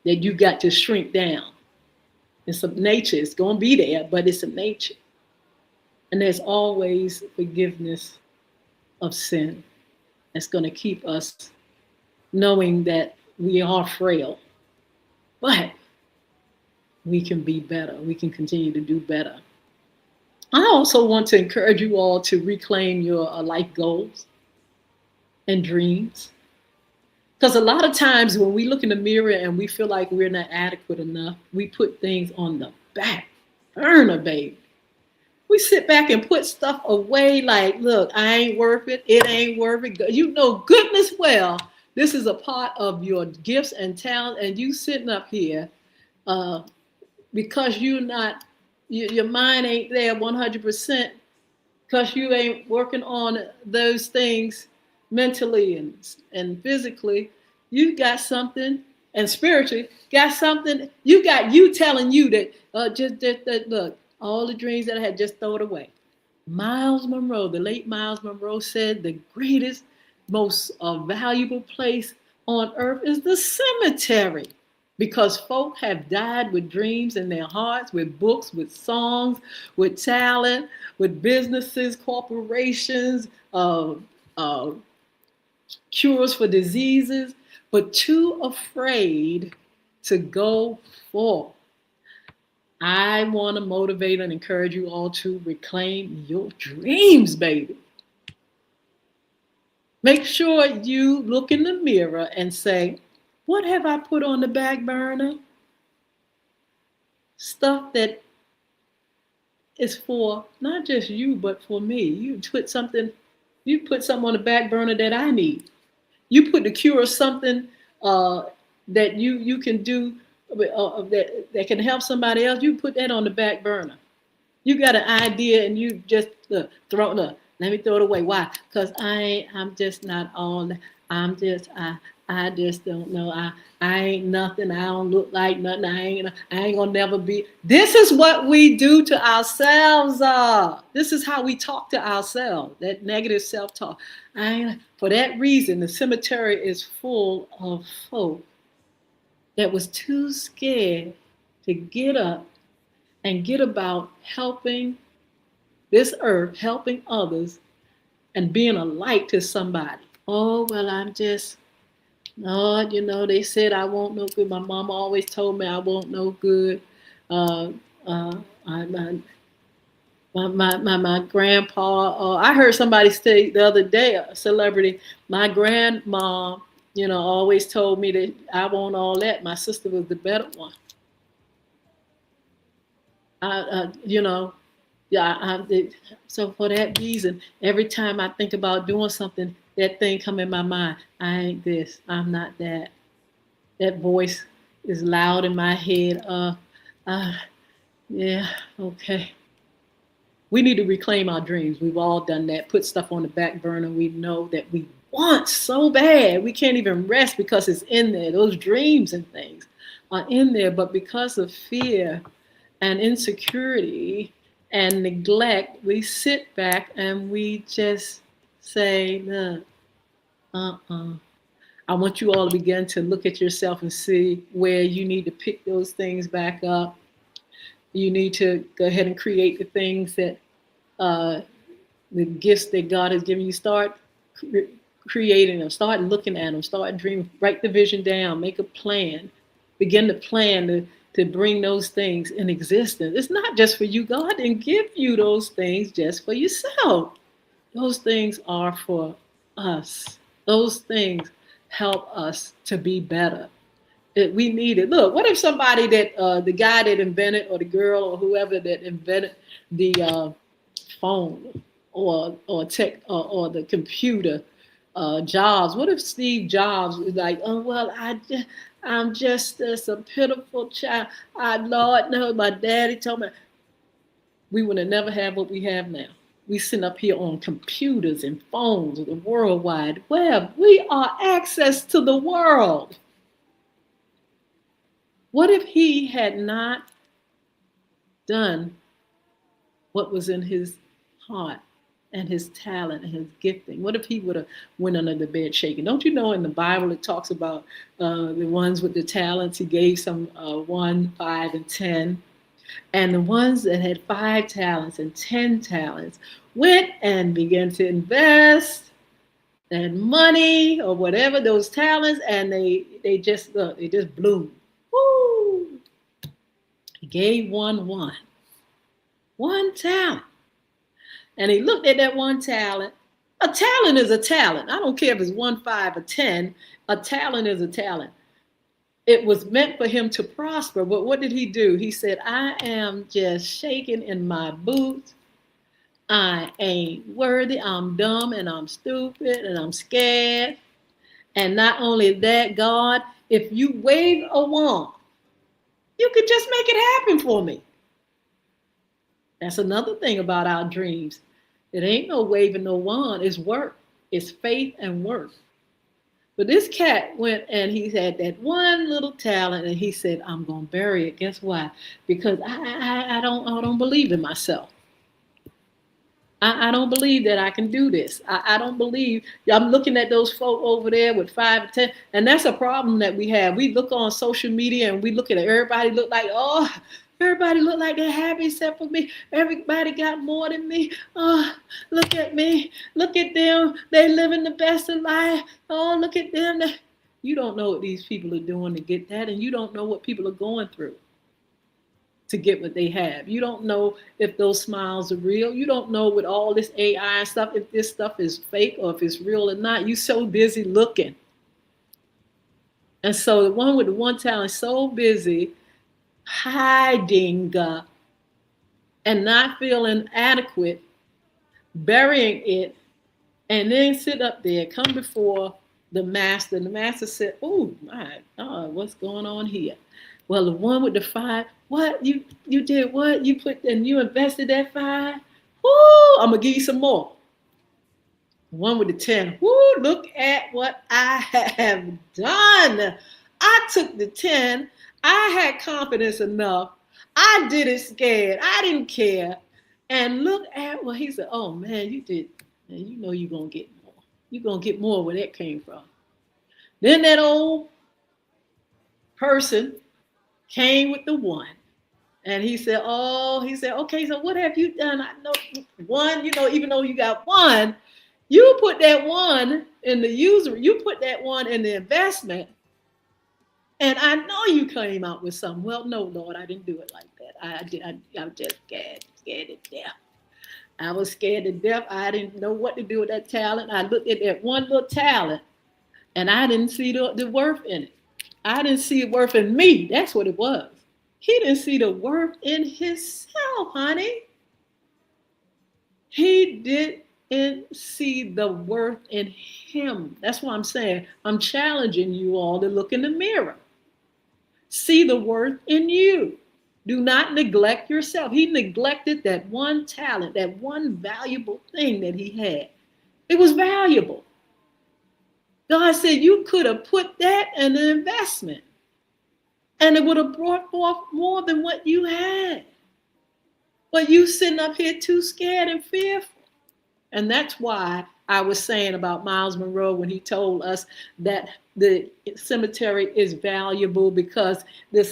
that you got to shrink down. It's a nature. It's going to be there, but it's a nature. And there's always forgiveness of sin. That's going to keep us knowing that we are frail, but we can be better. We can continue to do better. I also want to encourage you all to reclaim your life goals and dreams. Because a lot of times when we look in the mirror and we feel like we're not adequate enough, we put things on the back burner, baby. We sit back and put stuff away like, look, I ain't worth it. It ain't worth it. You know goodness well, this is a part of your gifts and talent, and you sitting up here because your mind ain't there 100%, because you ain't working on those things mentally and physically. You got something, and spiritually got something. You got you telling you that just look, all the dreams that I had, just throw it away. Miles Monroe, the late Miles Monroe, said the greatest, most valuable place on earth is the cemetery, because folk have died with dreams in their hearts, with books, with songs, with talent, with businesses, corporations, cures for diseases, but too afraid to go forth. I want to motivate and encourage you all to reclaim your dreams, baby. Make sure you look in the mirror and say, what have I put on the back burner? Stuff that is for not just you, but for me. You put something on the back burner that I need. You put the cure of something that you can do that can help somebody else. You put that on the back burner. You got an idea and you just let me throw it away. Why? Because I'm just not all. I just don't know. I ain't nothing. I don't look like nothing. I ain't gonna never be. This is what we do to ourselves. This is how we talk to ourselves. That negative self-talk. For that reason, the cemetery is full of folk that was too scared to get up and get about helping this earth, helping others, and being a light to somebody. Oh, well, I'm just, Lord, they said I won't no good. My mama always told me I won't no good. My grandpa, I heard somebody say the other day, a celebrity, my grandma, always told me that I won't all that. My sister was the better one. So for that reason, every time I think about doing something, that thing come in my mind. I ain't this. I'm not that. That voice is loud in my head. Uh, yeah, okay. We need to reclaim our dreams. We've all done that. Put stuff on the back burner. We know that we want so bad. We can't even rest because it's in there. Those dreams and things are in there. But because of fear and insecurity and neglect, we sit back and we just say, no, uh-uh. I want you all to begin to look at yourself and see where you need to pick those things back up. You need to go ahead and create the things that uh, the gifts that God has given you. Start creating them, start looking at them, start dreaming, write the vision down, make a plan, begin to plan to bring those things in existence. It's not just for you. God didn't give you those things just for yourself. Those things are for us. Those things help us to be better. We need it. Look, what if somebody that the guy that invented, or the girl, or whoever that invented the phone, or tech, or the computer, Jobs. What if Steve Jobs was like, oh well, I'm just a pitiful child. Lord no, my daddy told me. We would have never had what we have now. We sit up here on computers and phones, the World Wide Web. We are access to the world. What if he had not done what was in his heart and his talent and his gifting? What if he would have went under the bed shaking? Don't you know in the Bible it talks about the ones with the talents? He gave some 1, 5, and 10. And the ones that had 5 talents and 10 talents went and began to invest that money or whatever those talents, and they just bloomed. Woo! He gave one talent. And he looked at that one talent. A talent is a talent. I don't care if it's 1, 5, or 10. A talent is a talent. It was meant for him to prosper. But what did he do? He said, I am just shaking in my boots. I ain't worthy. I'm dumb and I'm stupid and I'm scared. And not only that, God, if you wave a wand, you could just make it happen for me. That's another thing about our dreams. It ain't no waving no wand. It's work. It's faith and work. But this cat went and he had that one little talent, and he said, I'm going to bury it. Guess why? Because I don't believe in myself. I don't believe that I can do this. I don't believe. I'm looking at those folk over there with 5 or 10, and that's a problem that we have. We look on social media and we look at it. Everybody look like, oh, everybody look like they're happy except for me. Everybody got more than me. Oh, look at me. Look at them. They living the best of life. Oh, look at them. You don't know what these people are doing to get that, and you don't know what people are going through to get what they have. You don't know if those smiles are real. You don't know with all this AI stuff, if this stuff is fake or if it's real or not. You're so busy looking. And so the one with the one talent is so busy hiding and not feeling adequate, burying it, and then sit up there, come before the master. And the master said, oh my God, what's going on here? Well, the one with the 5, what? You did what? You put and you invested that 5? Woo, I'm gonna give you some more. The one with the 10, woo, look at what I have done. I took the 10, I had confidence enough. I did it scared. I didn't care. And look at what he said, oh man, you did. Man, you know you're gonna get more. You're gonna get more where that came from. Then that old person came with the 1. And he said, okay, so what have you done? I know 1, even though you got 1, you put that 1 in the user, you put that 1 in the investment. And I know you came out with something. Well, no, Lord, I didn't do it like that. I was just scared to death. I was scared to death. I didn't know what to do with that talent. I looked at that one little talent and I didn't see the worth in it. I didn't see the worth in me. That's what it was. He didn't see the worth in himself, honey. He didn't see the worth in him. That's why I'm saying I'm challenging you all to look in the mirror. See the worth in you. Do not neglect yourself. He neglected that one talent, that one valuable thing that he had. It was valuable. God said you could have put that in an investment and it would have brought forth more than what you had. But you sitting up here too scared and fearful. And that's why I was saying about Miles Monroe when he told us that the cemetery is valuable because you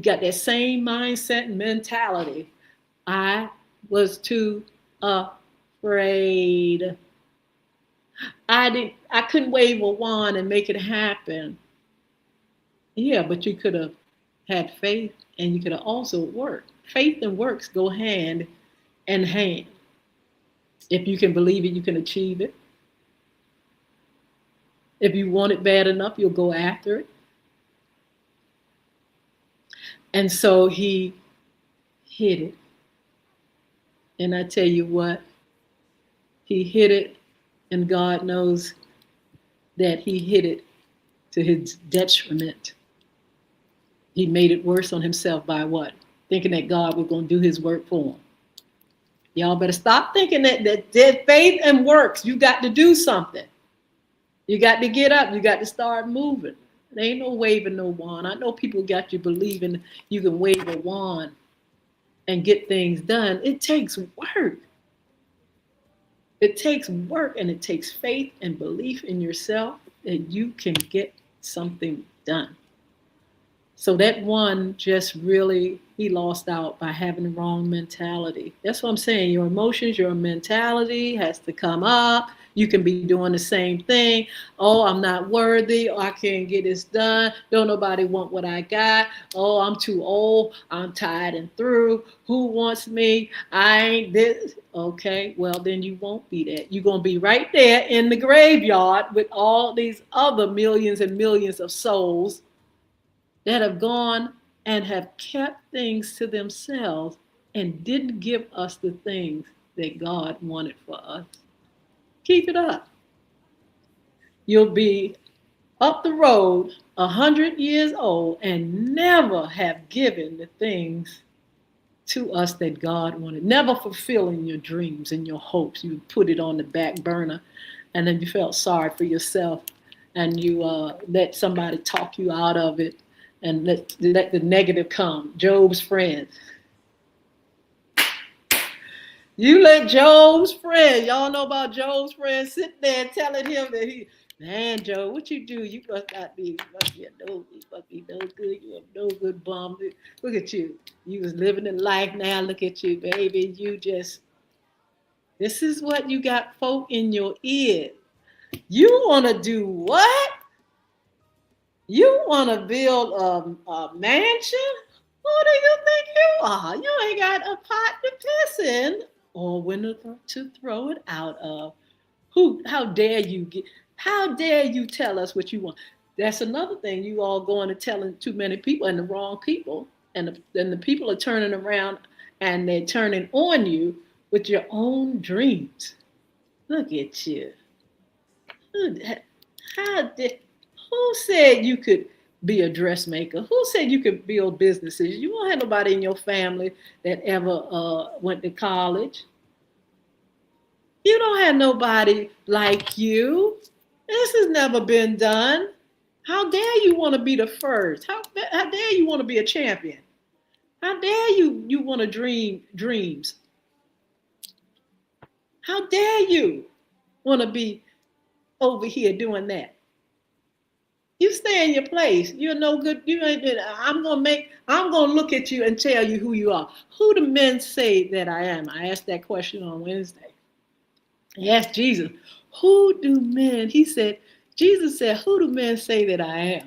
got that same mindset and mentality. I was too afraid. I couldn't wave a wand and make it happen. Yeah, but you could have had faith and you could have also worked. Faith and works go hand in hand. If you can believe it, you can achieve it. If you want it bad enough, you'll go after it. And so he hid it. And I tell you what, he hid it, and God knows that he hid it to his detriment. He made it worse on himself by what? Thinking that God was going to do his work for him. Y'all better stop thinking that faith and works, you got to do something. You got to get up. You got to start moving. There ain't no waving no wand. I know people got you believing you can wave a wand and get things done. It takes work. It takes work and it takes faith and belief in yourself that you can get something done. So that one just really, he lost out by having the wrong mentality. That's what I'm saying. Your emotions, your mentality has to come up. You can be doing the same thing. Oh, I'm not worthy. Oh, I can't get this done. Don't nobody want what I got. Oh, I'm too old. I'm tired and through. Who wants me? I ain't this. Okay, well, then you won't be that. You're going to be right there in the graveyard with all these other millions and millions of souls that have gone and have kept things to themselves and didn't give us the things that God wanted for us. Keep it up. You'll be up the road 100 years old and never have given the things to us that God wanted. Never fulfilling your dreams and your hopes. You put it on the back burner and then you felt sorry for yourself and you let somebody talk you out of it and let the negative come. Job's friends. You let Job's friend, y'all know about Job's friend, sit there telling him that man, Job, what you do? You must not be, you must be no good. You're a no good bum. Look at you. You was living in life now. Look at you, baby. This is what you got folk in your ear. You want to do what? You want to build a mansion? Who do you think you are? You ain't got a pot to piss in or when to throw it out of. How dare you tell us what you want? That's another thing. You all going and telling too many people and the wrong people. And the people are turning around and they're turning on you with your own dreams. Look at you. Who said you could be a dressmaker? Who said you could build businesses? You don't have nobody in your family that ever went to college. You don't have nobody like you. This has never been done. How dare you want to be the first? How dare you want to be a champion? How dare you want to dream dreams? How dare you want to be over here doing that? You stay in your place. You're no good. You ain't. I'm gonna look at you and tell you who you are. Who do men say that I am? I asked that question on Wednesday. I asked Jesus, who do men? Jesus said, who do men say that I am?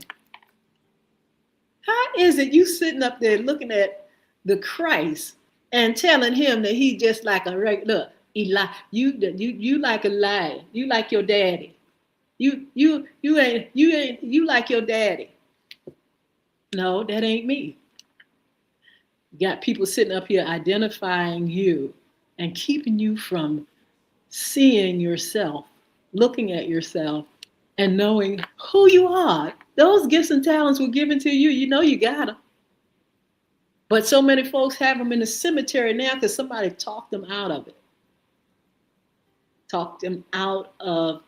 How is it you sitting up there looking at the Christ and telling him that he just like a regular Eli? You like a lie. You like your daddy. You like your daddy. No, that ain't me. You got people sitting up here identifying you and keeping you from seeing yourself, looking at yourself, and knowing who you are. Those gifts and talents were given to you. You know you got them. But so many folks have them in the cemetery now because somebody talked them out of it, talked them out of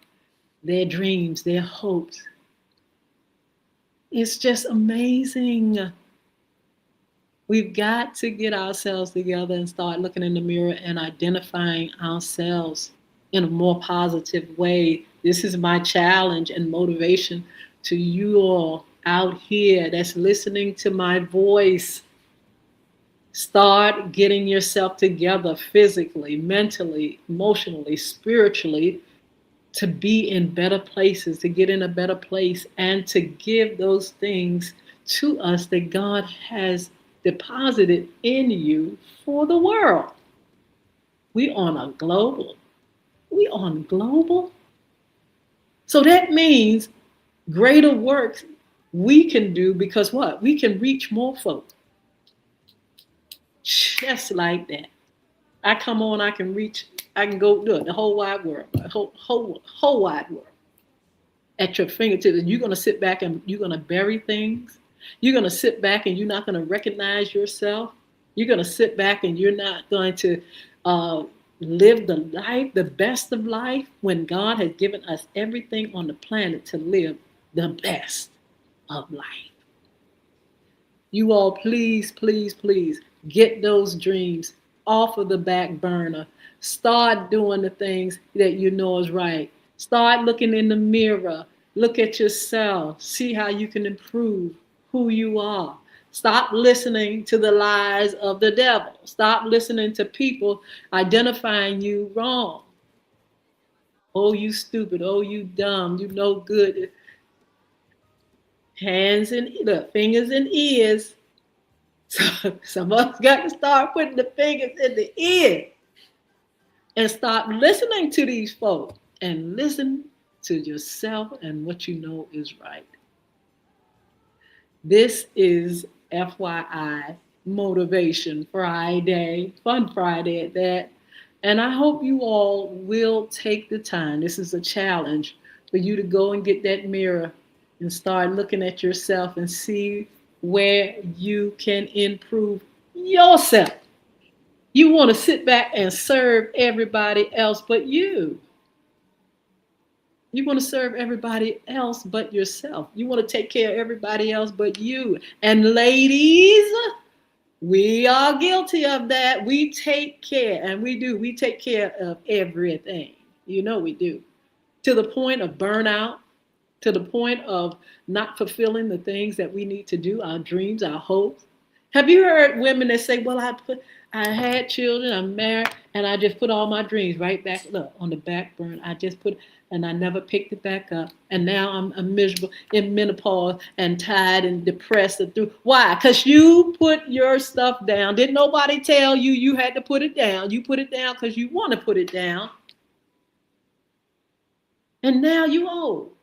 their dreams, their hopes. It's just amazing. We've got to get ourselves together and start looking in the mirror and identifying ourselves in a more positive way. This is my challenge and motivation to you all out here that's listening to my voice. Start getting yourself together physically, mentally, emotionally, spiritually, to be in better places, to get in a better place, and to give those things to us that God has deposited in you for the world. We on a global. We on global. So that means greater works we can do because what? We can reach more folks. Just like that. I come on, I can reach, I can go do it, the whole wide world, the whole wide world at your fingertips. And you're going to sit back and you're going to bury things. You're going to sit back and you're not going to recognize yourself. You're going to sit back and you're not going to live the life, the best of life, when God has given us everything on the planet to live the best of life. You all, please, please, please get those dreams off of the back burner. Start doing the things that you know is right. Start looking in the mirror. Look at yourself. See how you can improve who you are. Stop listening to the lies of the devil. Stop listening to people identifying you wrong. Oh, you stupid. Oh, you dumb. You no good. Hands and look, fingers and ears. So some of us got to start putting the fingers in the ear and stop listening to these folks and listen to yourself and what you know is right. This is FYI Motivation Friday, Fun Friday at that. And I hope you all will take the time. This is a challenge for you to go and get that mirror and start looking at yourself and see where you can improve yourself. You want to sit back and serve everybody else but you. You want to serve everybody else but yourself. You want to take care of everybody else but you. And ladies, we are guilty of that. We take care, and we do. We take care of everything. You know we do. To the point of burnout, to the point of not fulfilling the things that we need to do, our dreams, our hopes. Have you heard women that say, well, I had children, I'm married, and I just put all my dreams right back, look, on the back burner. I just put, and I never picked it back up. And now I'm miserable in menopause and tired and depressed and through. Why? Because you put your stuff down. Didn't nobody tell you you had to put it down. You put it down because you want to put it down. And now you old.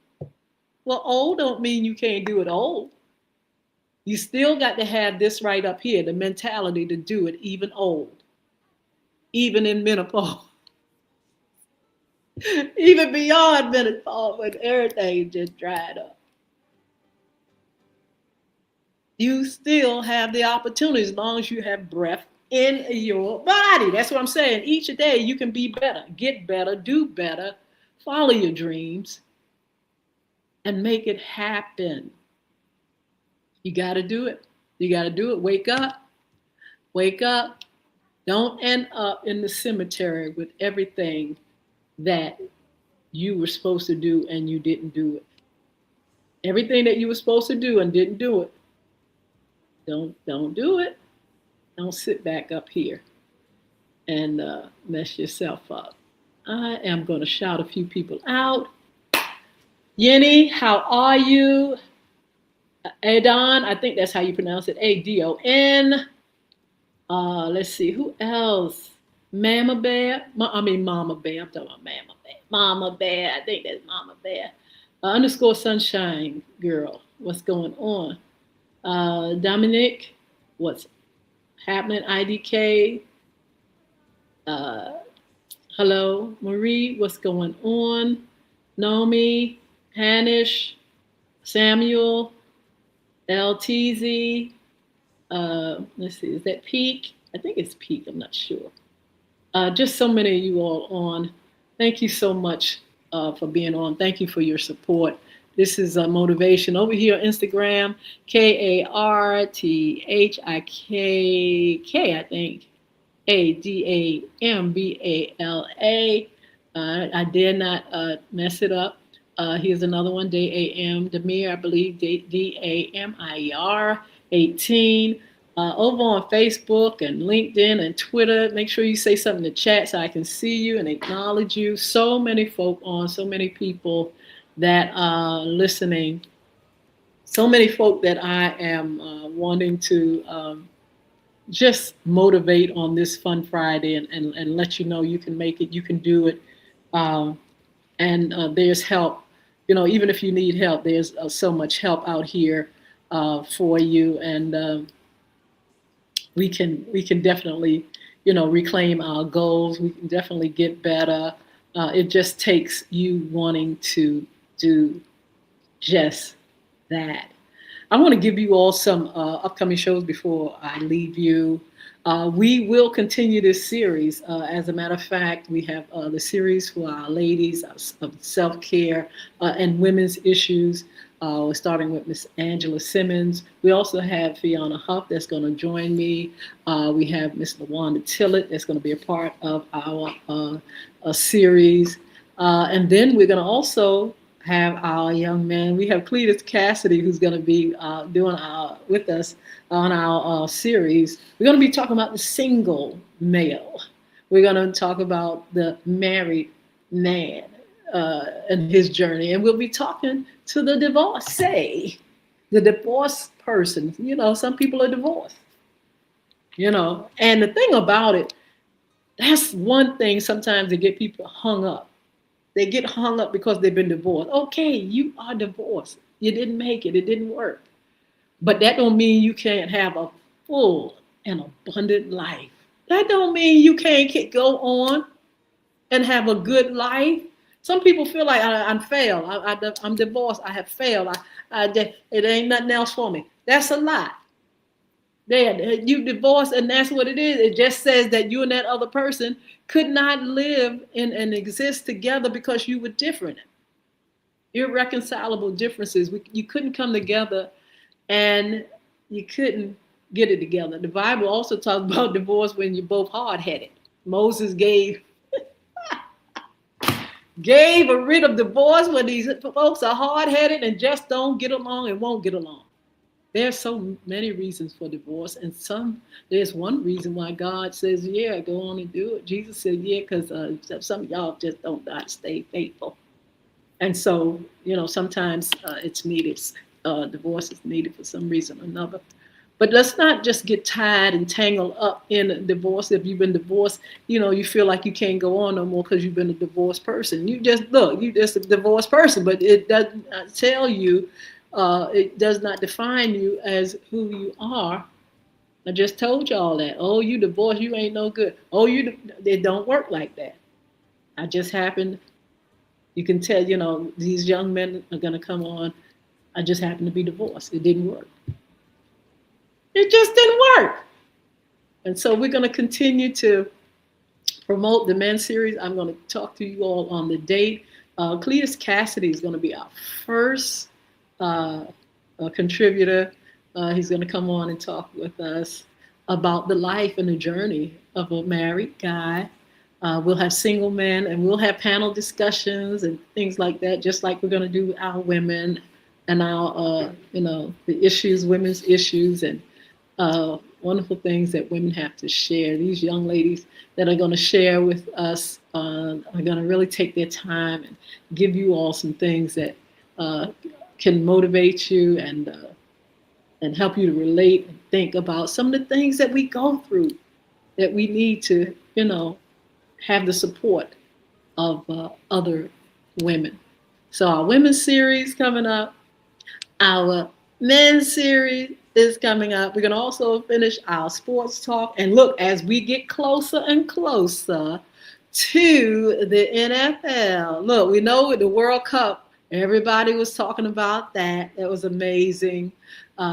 Well, old don't mean you can't do it old. You still got to have this right up here, the mentality to do it even old, even in menopause, even beyond menopause when everything just dried up. You still have the opportunity as long as you have breath in your body. That's what I'm saying. Each day you can be better, get better, do better, follow your dreams, and make it happen. You got to do it. You got to do it. Wake up. Wake up. Don't end up in the cemetery with everything that you were supposed to do and you didn't do it. Everything that you were supposed to do and didn't do it. Don't do it. Don't sit back up here and mess yourself up. I am going to shout a few people out. Yenny, how are you? Adon, I think that's how you pronounce it. Adon. Let's see, who else? Mama Bear. Mama Bear. I'm talking about Mama Bear. Mama Bear. I think that's Mama Bear. Underscore Sunshine Girl. What's going on? Dominic. What's happening IDK. Uh, hello, Marie, what's going on? Nomi, Hanish, Samuel, LTZ. Let's see, is that Peak? I think it's Peak, I'm not sure. Just so many of you all on. Thank you so much for being on. Thank you for your support. This is motivation over here on Instagram, KARTHIKK, I think, ADAMBALA. I dare not mess it up. Here's another one, DAM, Demir, I believe, DAMIER 18. Over on Facebook and LinkedIn and Twitter. Make sure you say something in the chat so I can see you and acknowledge you. So many folk on, so many people that are listening. So many folk that I am wanting to just motivate on this Fun Friday and let you know you can make it, you can do it. And there's help. You know, even if you need help, there's so much help out here for you. And we can definitely, reclaim our goals. We can definitely get better. It just takes you wanting to do just that. I want to give you all some upcoming shows before I leave you. We will continue this series. As a matter of fact, we have the series for our ladies of self-care and women's issues. We're starting with Miss Angela Simmons. We also have Fiona Huff that's going to join me. We have Miss Yolanda Tillett that's going to be a part of our series. And then we're going to also have our young man. We have Cletus Cassidy who's going to be doing with us on our series. We're going to be talking about the single male. We're going to talk about the married man and his journey. And we'll be talking to the divorcee, the divorced person. Some people are divorced. And the thing about it, that's one thing sometimes they get people hung up. They get hung up because they've been divorced. Okay, you are divorced. You didn't make it. It didn't work. But that don't mean you can't have a full and abundant life. That don't mean you can't go on and have a good life. Some people feel like I'm failed. I'm divorced. I have failed. It ain't nothing else for me. That's a lie. You divorced, and that's what it is. It just says that you and that other person could not live and exist together because you were different. Irreconcilable differences. You couldn't come together, and you couldn't get it together. The Bible also talks about divorce when you're both hard-headed. Moses gave a writ of divorce when these folks are hard-headed and just don't get along and won't get along. There's so many reasons for divorce, and there's one reason why God says, yeah, go on and do it. Jesus said, yeah, because some of y'all just don't know how to stay faithful. And so, sometimes it's needed. Divorce is needed for some reason or another. But let's not just get tied and tangled up in a divorce. If you've been divorced, you feel like you can't go on no more because you've been a divorced person. You just a divorced person, but it doesn't tell you, it does not define you as who you are. I just told y'all that. Oh, you divorced, you ain't no good. Oh, it don't work like that. I just happened, you can tell, these young men are going to come on. I just happened to be divorced. It didn't work. It just didn't work. And so we're going to continue to promote the men's series. I'm going to talk to you all on the date. Cletus Cassidy is going to be our first contributor. He's going to come on and talk with us about the life and the journey of a married guy. We'll have single men, and we'll have panel discussions and things like that, just like we're going to do with our women and our, the issues, women's issues, and wonderful things that women have to share. These young ladies that are going to share with us are going to really take their time and give you all some things that can motivate you and help you to relate and think about some of the things that we go through, that we need to, have the support of other women. So our women's series coming up, our men's series, is coming up. We're going to also finish our sports talk. And look, as we get closer and closer to the NFL, look, we know with the World Cup, everybody was talking about that. That was amazing.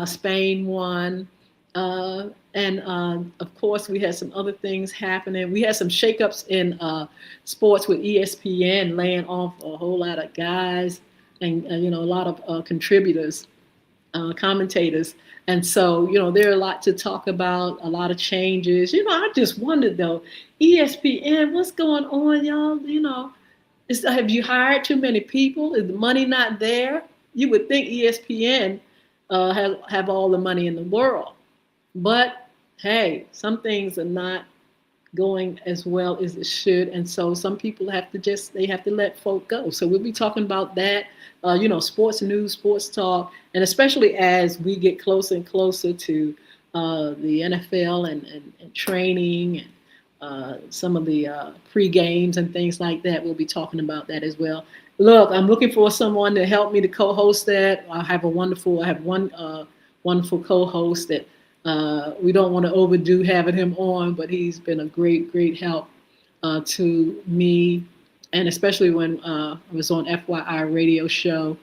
Spain won. And of course, we had some other things happening. We had some shakeups in sports with ESPN laying off a whole lot of guys and a lot of contributors, commentators. And so, there are a lot to talk about, a lot of changes. I just wondered though, ESPN, what's going on, y'all? Have you hired too many people? Is the money not there? You would think ESPN have all the money in the world. But hey, some things are not going as well as it should. And so some people have to let folk go. So we'll be talking about that, sports news, sports talk, and especially as we get closer and closer to the NFL and training and some of the pre-games and things like that. We'll be talking about that as well. Look, I'm looking for someone to help me to co-host that. I have one wonderful co-host that we don't want to overdo having him on, but he's been a great help to me, and especially when I was on FYI radio show,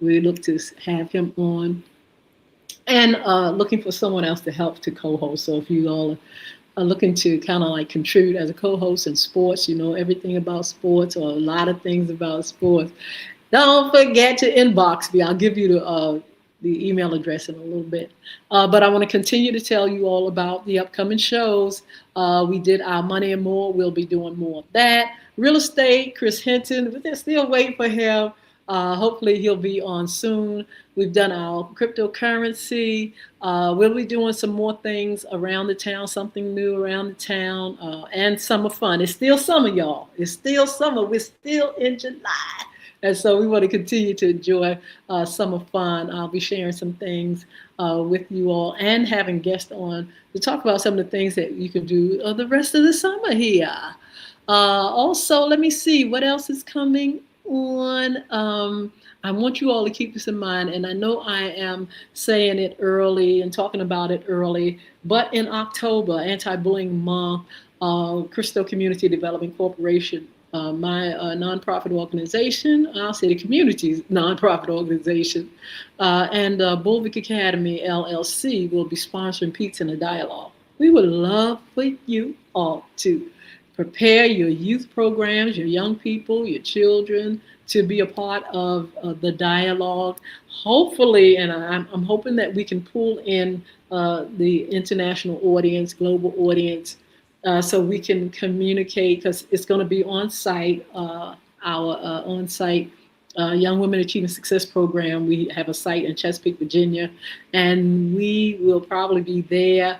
we look to have him on, and looking for someone else to help to co-host. So if you all are looking to kind of like contribute as a co-host in sports, everything about sports or a lot of things about sports, don't forget to inbox me. I'll give you the email address in a little bit. But I want to continue to tell you all about the upcoming shows. We did our Money and More. We'll be doing more of that. Real estate, Chris Hnton, but they're still waiting for him. Hopefully he'll be on soon. We've done our cryptocurrency. We'll be doing some more things around the town, something new around the town, and summer fun. It's still summer, y'all. It's still summer. We're still in July. And so we want to continue to enjoy summer fun. I'll be sharing some things with you all and having guests on to talk about some of the things that you can do the rest of the summer here. Also, let me see what else is coming on. I want you all to keep this in mind, and I know I am saying it early and talking about it early, but in October, Anti-Bullying Month, Crystal Community Development Corporation, my nonprofit organization, I'll say the community's nonprofit organization, and Bulvic Academy LLC will be sponsoring Pizza and a Dialogue. We would love for you all to prepare your youth programs, your young people, your children to be a part of the dialogue. Hopefully, and I'm hoping that we can pull in the international audience, global audience, so we can communicate, because it's going to be on site, our on-site Young Women Achieving Success program. We have a site in Chesapeake, Virginia, and we will probably be there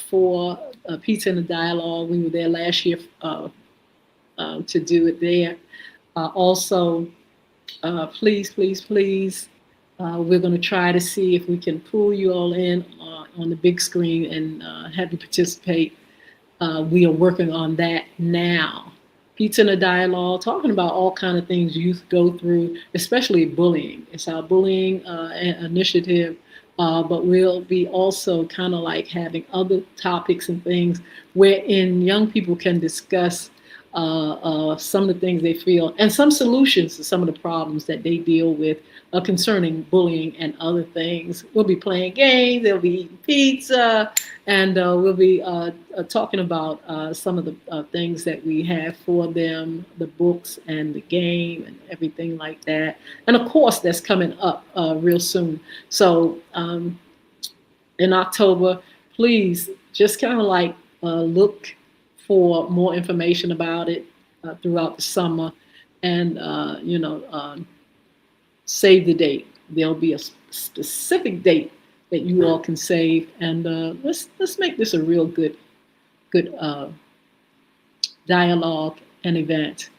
for Pizza and a Dialogue. We were there last year to do it there. Also, please, we're going to try to see if we can pull you all in on the big screen and have you participate. We are working on that now. Pizza and a Dialogue, talking about all kinds of things youth go through, especially bullying. It's our bullying initiative, but we'll be also kind of like having other topics and things wherein young people can discuss some of the things they feel and some solutions to some of the problems that they deal with concerning bullying and other things. We'll be playing games, they'll be eating pizza, and we'll be talking about some of the things that we have for them, the books and the game and everything like that. And of course, that's coming up real soon. So in October, please just kind of like look for more information about it throughout the summer, and save the date. There'll be a specific date that you all can save, and let's make this a real good dialogue and event.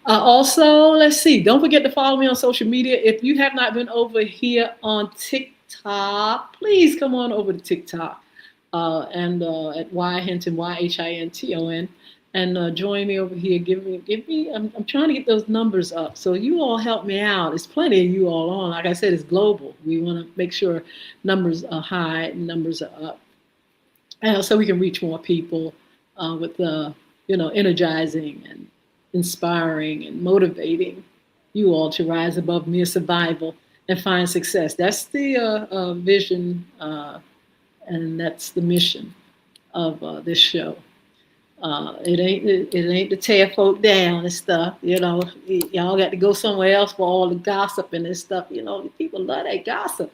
Also, let's see. Don't forget to follow me on social media. If you have not been over here on TikTok, please come on over to TikTok. And at Hnton, Yhinton, and join me over here. Give me. I'm trying to get those numbers up. So you all help me out. There's plenty of you all on. Like I said, it's global. We want to make sure numbers are high and numbers are up, so we can reach more people with the energizing and inspiring and motivating you all to rise above mere survival and find success. That's the vision, and that's the mission of this show. It ain't to tear folk down and stuff. Y'all got to go somewhere else for all the gossip and this stuff. People love that gossip,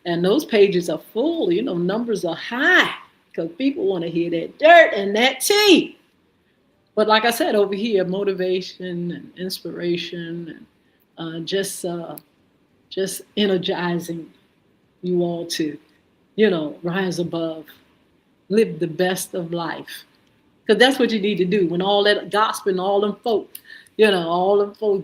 and those pages are full. Numbers are high because people want to hear that dirt and that tea. But like I said, over here, motivation and inspiration, and just energizing you all to, rise above, live the best of life. Because that's what you need to do when all that gospel and all them folk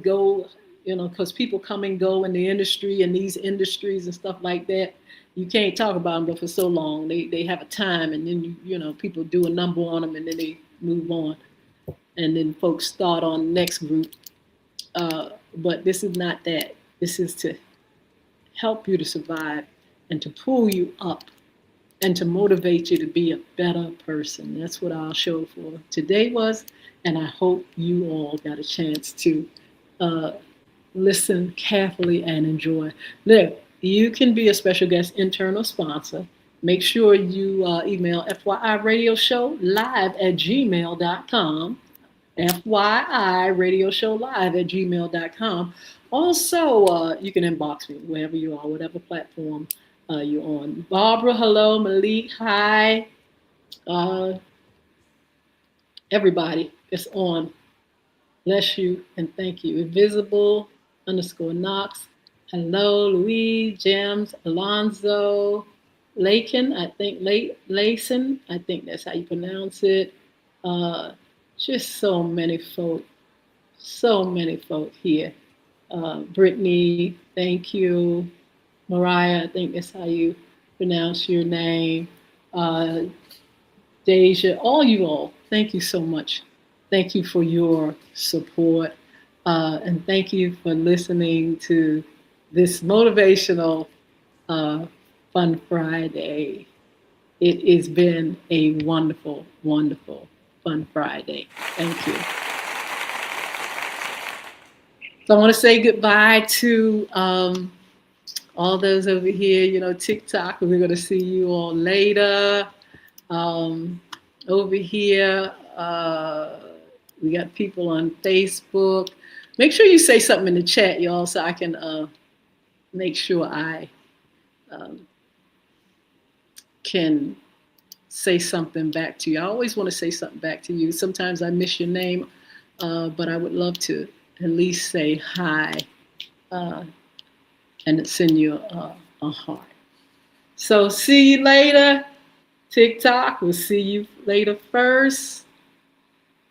go, because people come and go in the industry and these industries and stuff like that. You can't talk about them for so long. They have a time, and then people do a number on them, and then they move on, and then folks start on the next group. But this is not that. This is to help you to survive and to pull you up and to motivate you to be a better person. That's what our show for today was, and I hope you all got a chance to listen carefully and enjoy. Look, you can be a special guest internal sponsor. Make sure you email FYIRadiosHowLive@gmail.com. FYIRadiosHowLive@gmail.com. Also, you can inbox me wherever you are, whatever platform you're on. Barbara, hello. Malik, hi. Uh, Everybody is on. Bless you and thank you. Invisible _Knox. Hello, Louise, James, Alonzo, Lakin, I think, Layson, I think that's how you pronounce it. Just so many folk here. Brittany, thank you. Mariah, I think that's how you pronounce your name. Deja, all you all, thank you so much. Thank you for your support. And thank you for listening to this motivational Fun Friday. It has been a wonderful, wonderful Fun Friday. Thank you. So I want to say goodbye to all those over here, TikTok. We're going to see you all later. Over here, we got people on Facebook. Make sure you say something in the chat, y'all, so I can make sure I can say something back to you. I always want to say something back to you. Sometimes I miss your name, but I would love to at least say hi and send you a heart. So see you later. TikTok, we'll see you later first.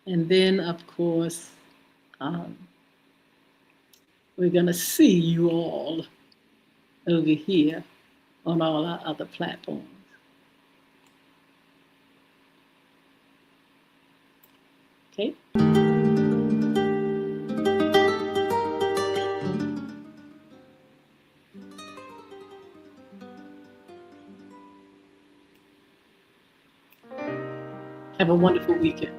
And then, of course, we're going to see you all over here on all our other platforms. Okay? Have a wonderful weekend.